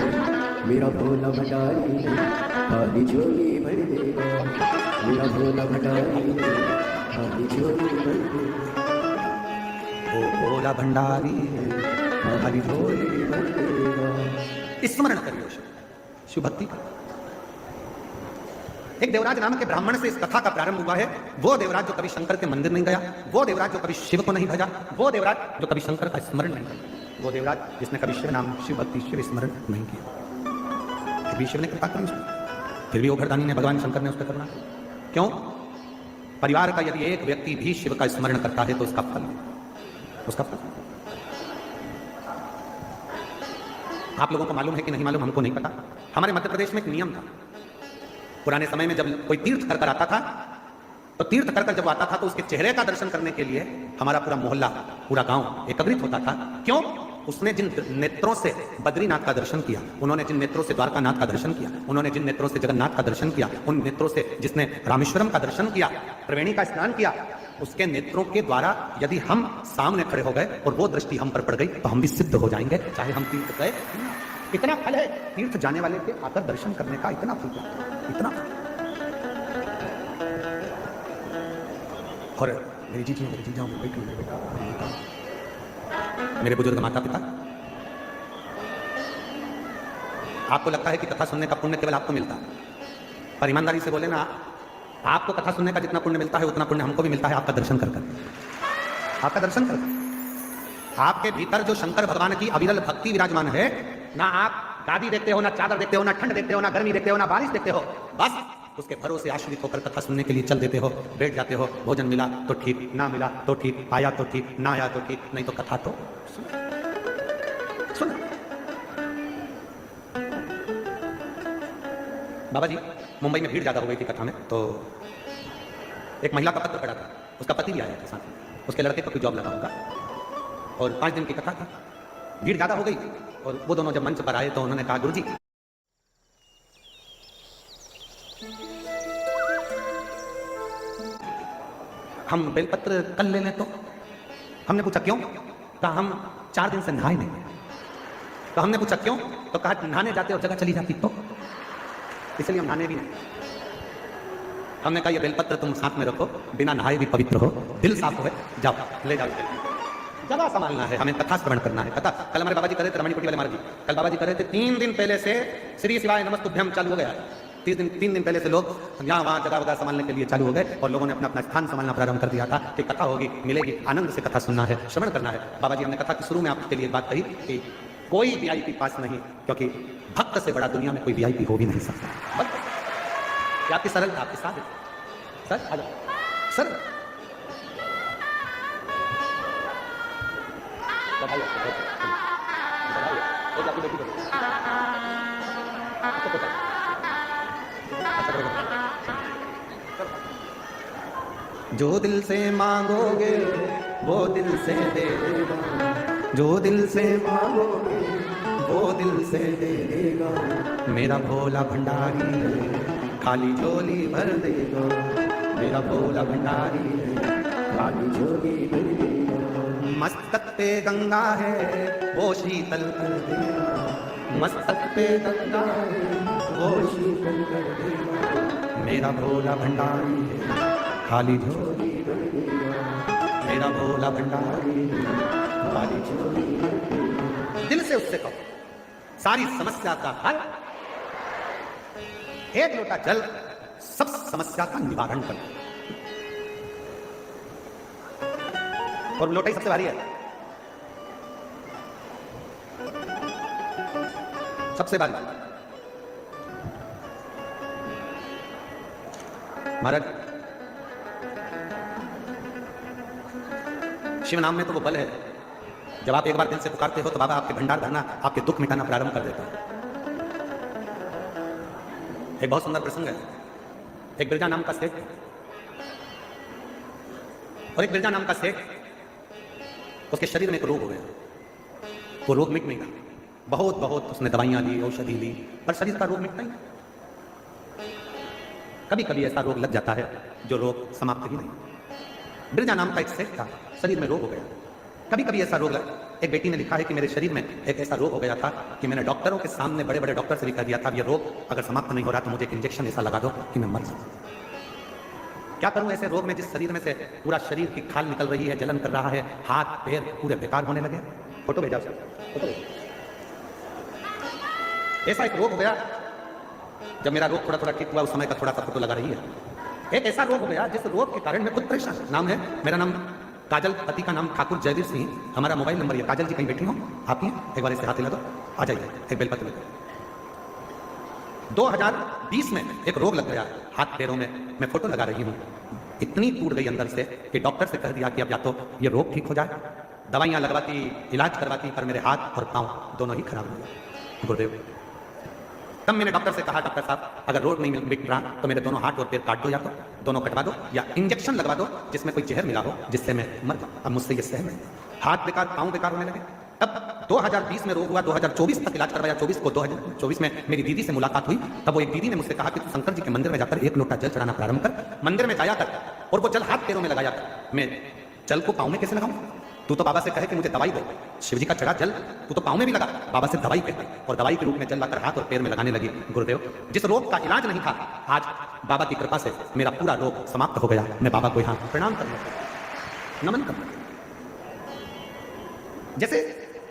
मेरा भोला भंडारी है, खाली झोली भर देगा। मेरा भोला भंडारी है, खाली झोली भर देगा। ओ भोला भंडारी है, खाली झोली भर देगा। स्मरण करिए शिव भक्ति का। एक देवराज नाम के ब्राह्मण से इस कथा का प्रारंभ हुआ है। वो देवराज जो कभी शंकर के मंदिर नहीं गया, वो देवराज जो कभी शिव को नहीं भजा, वो देवराज जो कभी शंकर का स्मरण नहीं किया, वो देवराज जिसने कभी शिव नाम, शिव भक्ति, शिव स्मरण नहीं किया। फिर भी शिव ने कृपा करी उसको, फिर भी वो घरदानी ने, भगवान शंकर ने उस पर करुणा की। क्यों? परिवार का यदि एक व्यक्ति भी शिव का स्मरण करता है तो उसका फल, उसका फल। आप लोगों को मालूम है कि नहीं मालूम, हमको नहीं पता। हमारे मध्य प्रदेश में एक नियम था पुराने समय में, जब कोई तीर्थ कर आता था तो तीर्थ कर जब आता था तो उसके चेहरे का दर्शन करने के लिए हमारा पूरा मोहल्ला, पूरा गांव एकत्रित होता था। क्यों? उसने जिन नेत्रों से बद्रीनाथ का दर्शन किया, उन्होंने जिन नेत्रों से द्वारकानाथ का दर्शन किया, उन्होंने जिन नेत्रों से जगन्नाथ का दर्शन किया, उन नेत्रों से जिसने रामेश्वरम का दर्शन किया, त्रिवेणी का स्नान किया, उसके नेत्रों के द्वारा यदि हम सामने खड़े हो गए और वो दृष्टि हम पर पड़ गई तो हम भी सिद्ध हो जाएंगे, चाहे हम तीर्थ गए। इतना फल है तीर्थ जाने वाले के आकर दर्शन करने का, इतना फल, इतना। और मेरी जी जाओ, मेरे बुजुर्ग माता पिता, आपको लगता है कि कथा सुनने का पुण्य केवल आपको मिलता है, पर ईमानदारी से बोले ना, आपको कथा सुनने का जितना पुण्य मिलता है उतना पुण्य हमको भी मिलता है आपका दर्शन कर, आपका दर्शन कर। आपके भीतर जो शंकर भगवान की अविरल भक्ति विराजमान है, ना आप गादी देखते हो, ना चादर देखते हो, ना ठंड देखते हो, ना गर्मी देखते हो, ना बारिश देखते हो, बस उसके भरोसे आश्रित होकर कथा सुनने के लिए चल देते हो, बैठ जाते हो। भोजन मिला तो ठीक, ना मिला तो ठीक, आया तो ठीक, ना आया तो ठीक, नहीं तो कथा तो सुन। बाबा जी, मुंबई में भीड़ ज्यादा हो गई थी कथा में, तो एक महिला का पत्र पड़ा था, उसका पति भी आया था साथ में, उसके लड़के को कोई जॉब लगा होगा, और 5 दिन की कथा थी। भीड़ ज्यादा हो गई और वो दोनों जब मंच पर आए तो उन्होंने कहा, गुरुजी हम बेलपत्र कल ले लें तो? हमने पूछा क्यों? कहा हम 4 दिन से नहाए नहीं। तो हमने पूछा क्यों? तो कहा नहाने जाते और जगह चली जाती तो, इसलिए हम नहाने भी नहीं। हमने कहा ये बेलपत्र तुम साथ में रखो, बिना नहाए भी पवित्र हो, दिल साफ हो, जाओ ले जाओ, जगह संभालना है, हमें कथा श्रवण करना है। कथा कल हमारे बाबा जी करे थे, रमणीकुटी वाले महाराज जी, कल बाबा जी करे थे, 3 दिन पहले से श्री शिवाय नमस्तुभ्यम चालू हो गया। 3 दिन पहले से लोग यहाँ वहाँ जगह वगह संभालने के लिए चालू हो गए और लोगों ने अपना अपना स्थान संभालना प्रारंभ कर दिया था कि कथा होगी, मिलेगी, आनंद से कथा सुनना है, श्रवण करना है। बाबा जी हमने कथा के शुरू में आपके लिए एक बात कही कि कोई वीआईपी पास नहीं, क्योंकि भक्त से बड़ा दुनिया में कोई वीआईपी हो भी नहीं सकता। बस आपकी सरलता, आपके साथ सर आ जाओ सर, जो दिल से मांगोगे वो दिल से दे देगा, जो दिल से मांगोगे वो दिल से दे देगा। मेरा भोला भंडारी है, खाली झोली भर देगा। मेरा भोला भंडारी है, खाली झोली भर देगा। मस्तक पे गंगा है वो शीतल कर देगा, मस्तक पे गंगा है वो शीतल कर देगा। मेरा भोला भंडारी है, खाली झोली भर देगा। मेरा भोला भंडारी है, खाली झोली भर देगा। दिल से उससे कहो सारी समस्या का हल, एक लोटा जल सब समस्या का निवारण कर, और लोटा ही सबसे भारी है, सबसे भारी। महाराज, शिव नाम में तो वो बल है, जब आप एक बार दिल से पुकारते हो तो बाबा आपके भंडार भरना, आपके दुख मिटाना प्रारंभ कर देता है। एक बहुत सुंदर प्रसंग है। एक बिरजा नाम का सेठ और एक बिरजा नाम का सेठ, उसके शरीर में एक रोग हो गया। वो रोग मिट नहीं रहा, बहुत बहुत उसने दवाइयां ली, औषधि ली, पर शरीर का रोग मिटता ही नहीं। कभी कभी ऐसा रोग लग जाता है जो रोग समाप्त ही नहीं। बिरजा नाम का एक सेठ था, शरीर में रोग हो गया। कभी कभी ऐसा रोग लगा। एक बेटी ने लिखा है कि मेरे शरीर में एक ऐसा रोग हो गया था कि मैंने डॉक्टरों के सामने, बड़े बड़े डॉक्टर से भी कह दिया था, ये रोग अगर समाप्त नहीं हो रहा तो मुझे एक इंजेक्शन ऐसा लगा दो कि मैं मर सकूं। क्या करूं ऐसे रोग में जिस शरीर में से पूरा शरीर की खाल निकल रही है, जलन कर रहा है, हाथ पैर पूरे बेकार होने लगे। फोटो भेजा सर, फोटो भेजा। ऐसा एक रोग हो गया। जब मेरा रोग थोड़ा थोड़ा ठीक हुआ उस समय का थोड़ा सा फोटो लगा रही है। एक ऐसा रोग हो गया जिस रोग के कारण मैं खुद परेशान। नाम है, मेरा नाम काजल, पति का नाम ठाकुर जयवीर सिंह। हमारा मोबाइल नंबर ये। काजल जी कहीं बैठी हो आपकी? एक बार इसे हाथ हिला दो, आ जाइए, एक बेलपत्र लेकर। 2020 में एक रोग लग गया हाथ पैरों में। मैं फोटो लगा रही हूँ, इतनी टूट गई अंदर से कि डॉक्टर से कह दिया कि अब या तो ये रोग ठीक हो जाए। दवाइयां लगवाती, इलाज करवाती, पर मेरे हाथ और पांव दोनों ही खराब हो गए। गुरुदेव, तब मैंने डॉक्टर से कहा, डॉक्टर साहब अगर रोग नहीं मिट रहा तो मेरे दोनों हाथ और पैर काट दो, या तो दोनों कटवा दो, या इंजेक्शन लगवा दो जिसमें कोई जहर मिला हो जिससे मैं मर जाऊं। अब मुझसे ये सहन नहीं। हाथ बेकार, पांव बेकार होने लगे। तब 2020 में रोग हुआ, 2024 तक इलाज करवाया। 2024 में मेरी दीदी से मुलाकात हुई। तब वो एक दीदी ने मुझसे कहा कि तू शंकर जी के मंदिर में जाकर एक लोटा जल चढ़ाना प्रारंभ कर, मंदिर में जाया कर और वो जल हाथ पैरों में लगाया कर। मैं जल को पांव में कैसे लगाऊं? तू तो बाबा से कहे कि मुझे दवाई दो। शिव जी का चढ़ा जल तू तो पांव में भी लगा, बाबा से दवाई कहता, और दवाई के रूप में जल लाकर हाथ और पैर में लगाने लगी। गुरुदेव, जिस रोग का इलाज नहीं था, आज बाबा की कृपा से मेरा पूरा रोग समाप्त हो गया। मैं बाबा को यहाँ प्रणाम करना, नमन करना। जैसे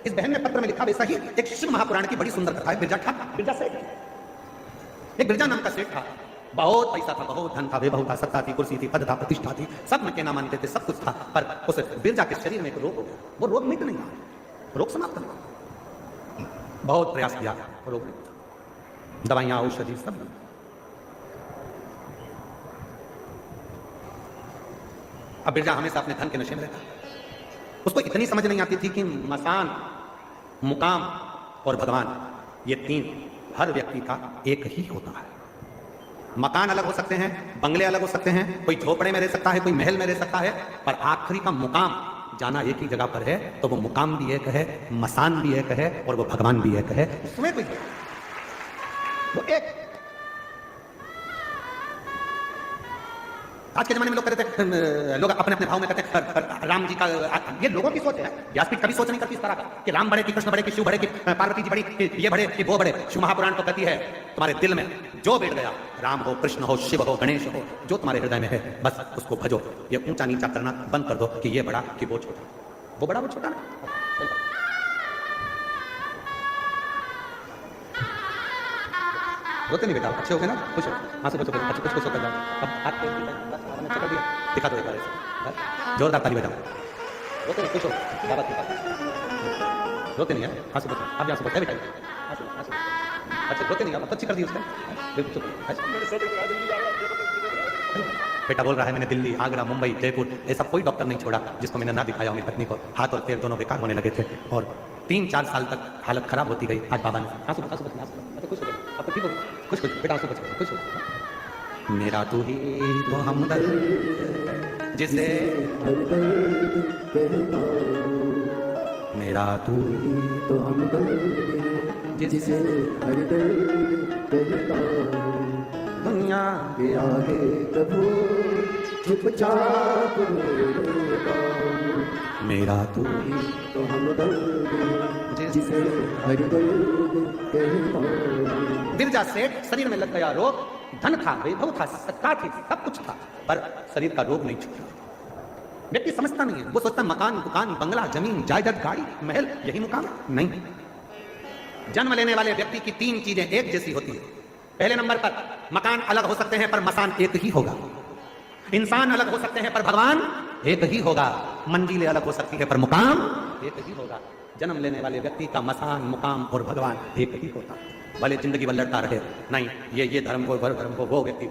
इस बहन ने पत्र में लिखा, वैसा ही एक शिव महापुराण की बड़ी सुंदर कथा है। बिरजा था, बिरजा सेठ, एक बिरजा नाम का सेठ था। बहुत पैसा था, बहुत धन था, वैभव था, सत्ता थी, कुर्सी थी, पद था, प्रतिष्ठा थी, सब में कहना मानते थे, सब कुछ था। पर उस बिरजा के शरीर में एक रोग हो गया। वो रोग मिट नहीं रहा, रोग समाप्त नहीं। बहुत प्रयास किया, रोग नहीं, दवाइयां, औषधि सब। अब बिरजा हमेशा अपने धन के नशे में रहता। उसको इतनी समझ नहीं आती थी कि मसान, मुकाम और भगवान, ये तीन हर व्यक्ति का एक ही होता है। मकान अलग हो सकते हैं, बंगले अलग हो सकते हैं, कोई झोपड़े में रह सकता है, कोई महल में रह सकता है, पर आखिरी का मुकाम जाना एक ही जगह पर है। तो वो मुकाम भी एक है, मसान भी एक है, और वो भगवान भी एक है। उसमें कोई वो एक। आज के जमाने में लोग कहते हैं, लोग अपने अपने भाव में कहते हैं राम जी का। ये लोगों की सोच है। व्यासपीठ कभी सोच नहीं करती इस तरह का कि राम बड़े, कि कृष्ण बड़े, कि शिव बड़े, कि पार्वती जी बड़ी, कि ये बड़े, कि वो बड़े। शिव महापुराण तो कहती है तुम्हारे दिल में जो बैठ गया, राम हो, कृष्ण हो, शिव हो, गणेश हो, जो तुम्हारे हृदय में है, बस उसको भजो। ये ऊंचा नीचा करना बंद कर दो कि ये बड़ा कि वो छोटा, वो बड़ा वो छोटा ना। रोते नहीं बेटा, अच्छे हो गए ना, खुश हो, हाँ से बचो, अच्छे कुछ खुश होकर जाओ। अब हाथ पे कर दिया, दिखा दो एक बार ऐसे, जोरदार ताली बजाओ। रोते नहीं, खुश हो, बाबा की बात। रोते नहीं है, हाँ से बचो, आप यहाँ से बचो बेटा, अच्छा रोते नहीं, आप अच्छी कर दी उसने, बिल्कुल। बेटा बोल रहा है मैंने दिल्ली, आगरा, मुंबई, जयपुर, ऐसा कोई डॉक्टर नहीं छोड़ा जिसको मैंने ना दिखाया। मेरी पत्नी को हाथ और पैर दोनों बेकार होने लगे थे और 3-4 साल तक हालत खराब होती गई। आज बाबा ने आंसू खुश हो गए, खुश हो गए, अब तो ठीक हो गए, खुश खुश बेटा, आंसू खुश हो। मेरा तू ही तो हमदर्द जिसे, मेरा तू ही तो हमदर्द जिसे हर दर्द कहता, दुनिया के आगे प्रभु चुपचाप रहता। मेरा तू ही तो हमदर्द जिसे हर दर्द कहता। बिरजा सेठ, शरीर में लग गया रोग। धन था, वैभव था, सत्ता थी, सब कुछ था, पर शरीर का रोग नहीं छूटा। व्यक्ति समझता नहीं है, वो सोचता मकान, दुकान, बंगला, जमीन, जायदाद, गाड़ी, महल, यही मुकाम नहीं। जन्म लेने वाले व्यक्ति की 3 चीजें एक जैसी होती है। पहले नंबर पर मकान अलग हो सकते हैं पर मसान एक ही होगा। इंसान अलग हो सकते हैं पर भगवान एक ही होगा। मंजिलें अलग हो सकती है पर मुकाम एक ही होगा। जन्म लेने वाले व्यक्ति का मसान, मुकाम और भगवान एक ही होता है। भले जिंदगी भर लड़ता रहे, नहीं ये धर्म को, धर्म को, वो व्यक्ति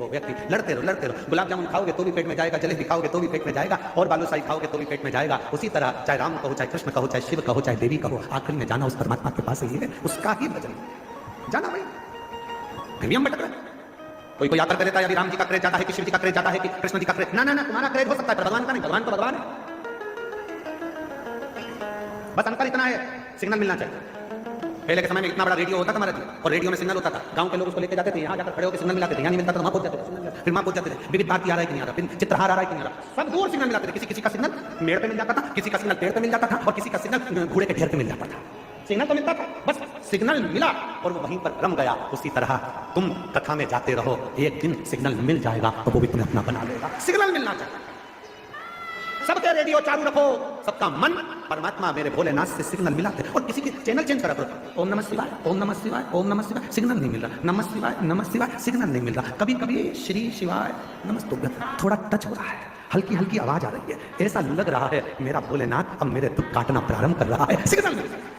लड़ते रहो। गुलाब जामुन खाओगे तो भी पेट में जाएगा, जलेबी खाओगे तो भी पेट में जाएगा, और बालूशाही खाओगे तो भी पेट में जाएगा। उसी तरह चाहे राम कहो, चाहे कृष्ण कहो, चाहे शिव कहो, चाहे देवी कहो, आखिर में जाना उस परमात्मा के पास ही है, उसका ही भजन जाना भाई। फिर भी हम भटक रहे। कोई आकर कर देता है, अभी राम जी का क्रेज ज्यादा है कि शिव जी का क्रेज ज्यादा है कि कृष्ण जी का क्रेज। ना, तुम्हारा क्रेज हो सकता है, भगवान का नहीं। भगवान तो भगवान है। बस अंतर इतना है, सिग्नल मिलना चाहिए। पहले के समय में इतना बड़ा रेडियो होता था हमारा, और रेडियो में सिग्नल होता था, गांव के लोग उसको लेके जाते थे, यहाँ जाकर खड़े होकर सिग्नल मिलाते थे, यहाँ नहीं मिलता था, वहाँ पहुंच जाते थे, फिर वहाँ पहुंच जाते थे, विविध भारती आ रहा है कि नहीं आ रहा, फिर चित्रहार आ रहा है कि नहीं आ रहा, सब दूर सिग्नल मिलाते थे। किसी का सिग्नल मेड़ पे मिल जाता था, किसी का सिग्नल पेड़ पे मिल जाता था, और किसी का सिग्नल घोड़े के ढेर पे मिल जाता था। सिग्नल तो मिलता था, बस सिग्नल मिला और वो वहीं पर रम गया। उसी तरह तुम कथा में जाते रहो, एक दिन सिग्नल मिल जाएगा तो वो भी तुम्हें अपना बना लेगा। सिग्नल मिलना चाहिए। सबके रेडियो चालू रखो, सबका मन परमात्मा मेरे भोलेनाथ से सिग्नल मिलाते, और किसी के चैनल चेंज करा करो। ओम नमः शिवाय, ओम नमः शिवाय, ओम नमः शिवाय, सिग्नल नहीं मिल रहा। नमः शिवाय, सिग्नल नहीं मिल रहा। कभी कभी श्री शिवाय नमस्तुभ्यं थोड़ा टच हो रहा है, हल्की हल्की आवाज आ रही है, ऐसा लग रहा है मेरा भोलेनाथ अब मेरे दुख काटना प्रारंभ कर रहा है। सिग्नल मिल रहा है।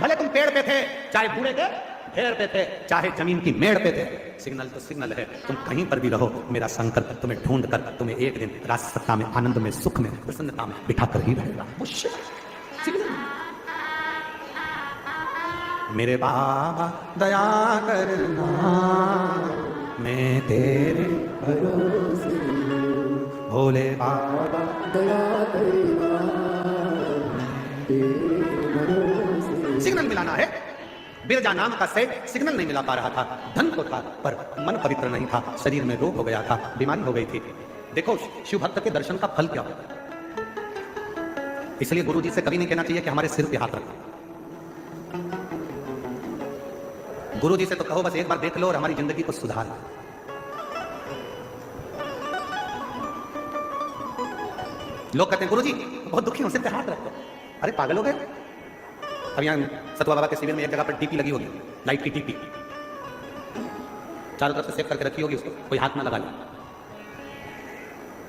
भले तुम पेड़ पे थे, चाहे बूढ़े के ढेर पे थे, चाहे जमीन की मेड़ पे थे, सिग्नल तो सिग्नल है। तुम कहीं पर भी रहो, मेरा शंकर तुम्हें ढूंढ कर तुम्हें एक दिन राजसत्ता में, आनंद में, सुख में, प्रसन्नता में बिठा कर ही रहेगा। सिग्नल। मेरे बाबा दया करना, मैं तेरे भरोसे भोले बाबा दया करना, तेरे भरोसे। सिग्नल मिलाना है। बिरजा नाम का सेठ सिग्नल नहीं मिला पा रहा था। धन तो था पर मन पवित्र नहीं था, शरीर में रोग हो गया था, बीमारी हो गई थी। देखो शिव भक्त के दर्शन का फल क्या होता है। इसलिए गुरु जी से कभी नहीं कहना चाहिए कि हमारे सिर पे हाथ रखो। गुरु जी से तो कहो बस एक बार देख लो और हमारी जिंदगी को सुधार लो। लोग कहते हैं गुरु जी बहुत दुखी हूं, सिर पे हाथ रखो। अरे पागल हो गए। अब यहाँ सतवा बाबा के शिविर में एक जगह पर टीपी लगी होगी, लाइट की टीपी, चारों तरफ से सेव करके रखी होगी, उसको कोई हाथ ना लगा ले।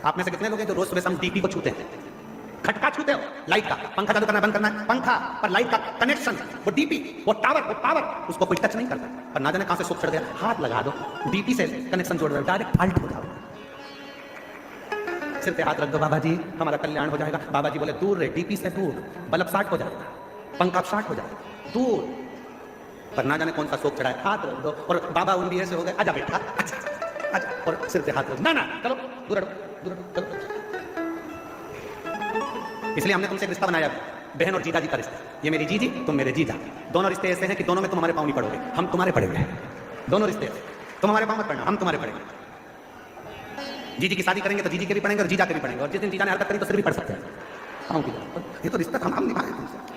आप में से कितने लोग हैं जो रोज सुबह शाम टीपी को छूते हैं, खटका छूते हो, लाइट का पंखा चालू करना बंद करना है, पंखा पर लाइट का कनेक्शन, वो डीपी, वो टावर, उसको कोई टच नहीं करता। पर ना जाने कहां से सुख चढ़ गया, हाथ लगा दो, डीपी से कनेक्शन जोड़ दो, डायरेक्ट फाल्ट हो जाओ। सिर पे हाथ रख दो, बाबा जी हमारा कल्याण हो जाएगा। बाबा जी बोले दूर रहे, डीपी से दूर, बल्ब शार्ट हो जाएगा, पंखा शार्ट हो जाएगा, दूर। पर ना जाने कौन सा शोक चढ़ा है, हाथ रख दो। और बाबा उन भी ऐसे हो गए, आजा बेटा आजा, और सिर पे हाथ रख, ना चलो दूर हटो, चलो। इसलिए हमने तुमसे एक रिश्ता बनाया, बहन और जीजा जी का रिश्ता। ये मेरी जीजी, तुम मेरे जीजा। दोनों रिश्ते ऐसे हैं कि दोनों में तुम हमारे पाँव नहीं पड़ोगे, हम तुम्हारे पड़ेंगे। दोनों रिश्ते तुम हमारे पाँव मत पड़ना, हम तुम्हारे पड़ेंगे। जीजी की शादी करेंगे तो जीजी के भी पड़ेंगे और जीजा के भी पड़ेंगे, और जिस दिन जीजा ने हरकत करी तो सिर भी पड़ सकते हैं। ये तो रिश्ता हम निभाएंगे तुमसे।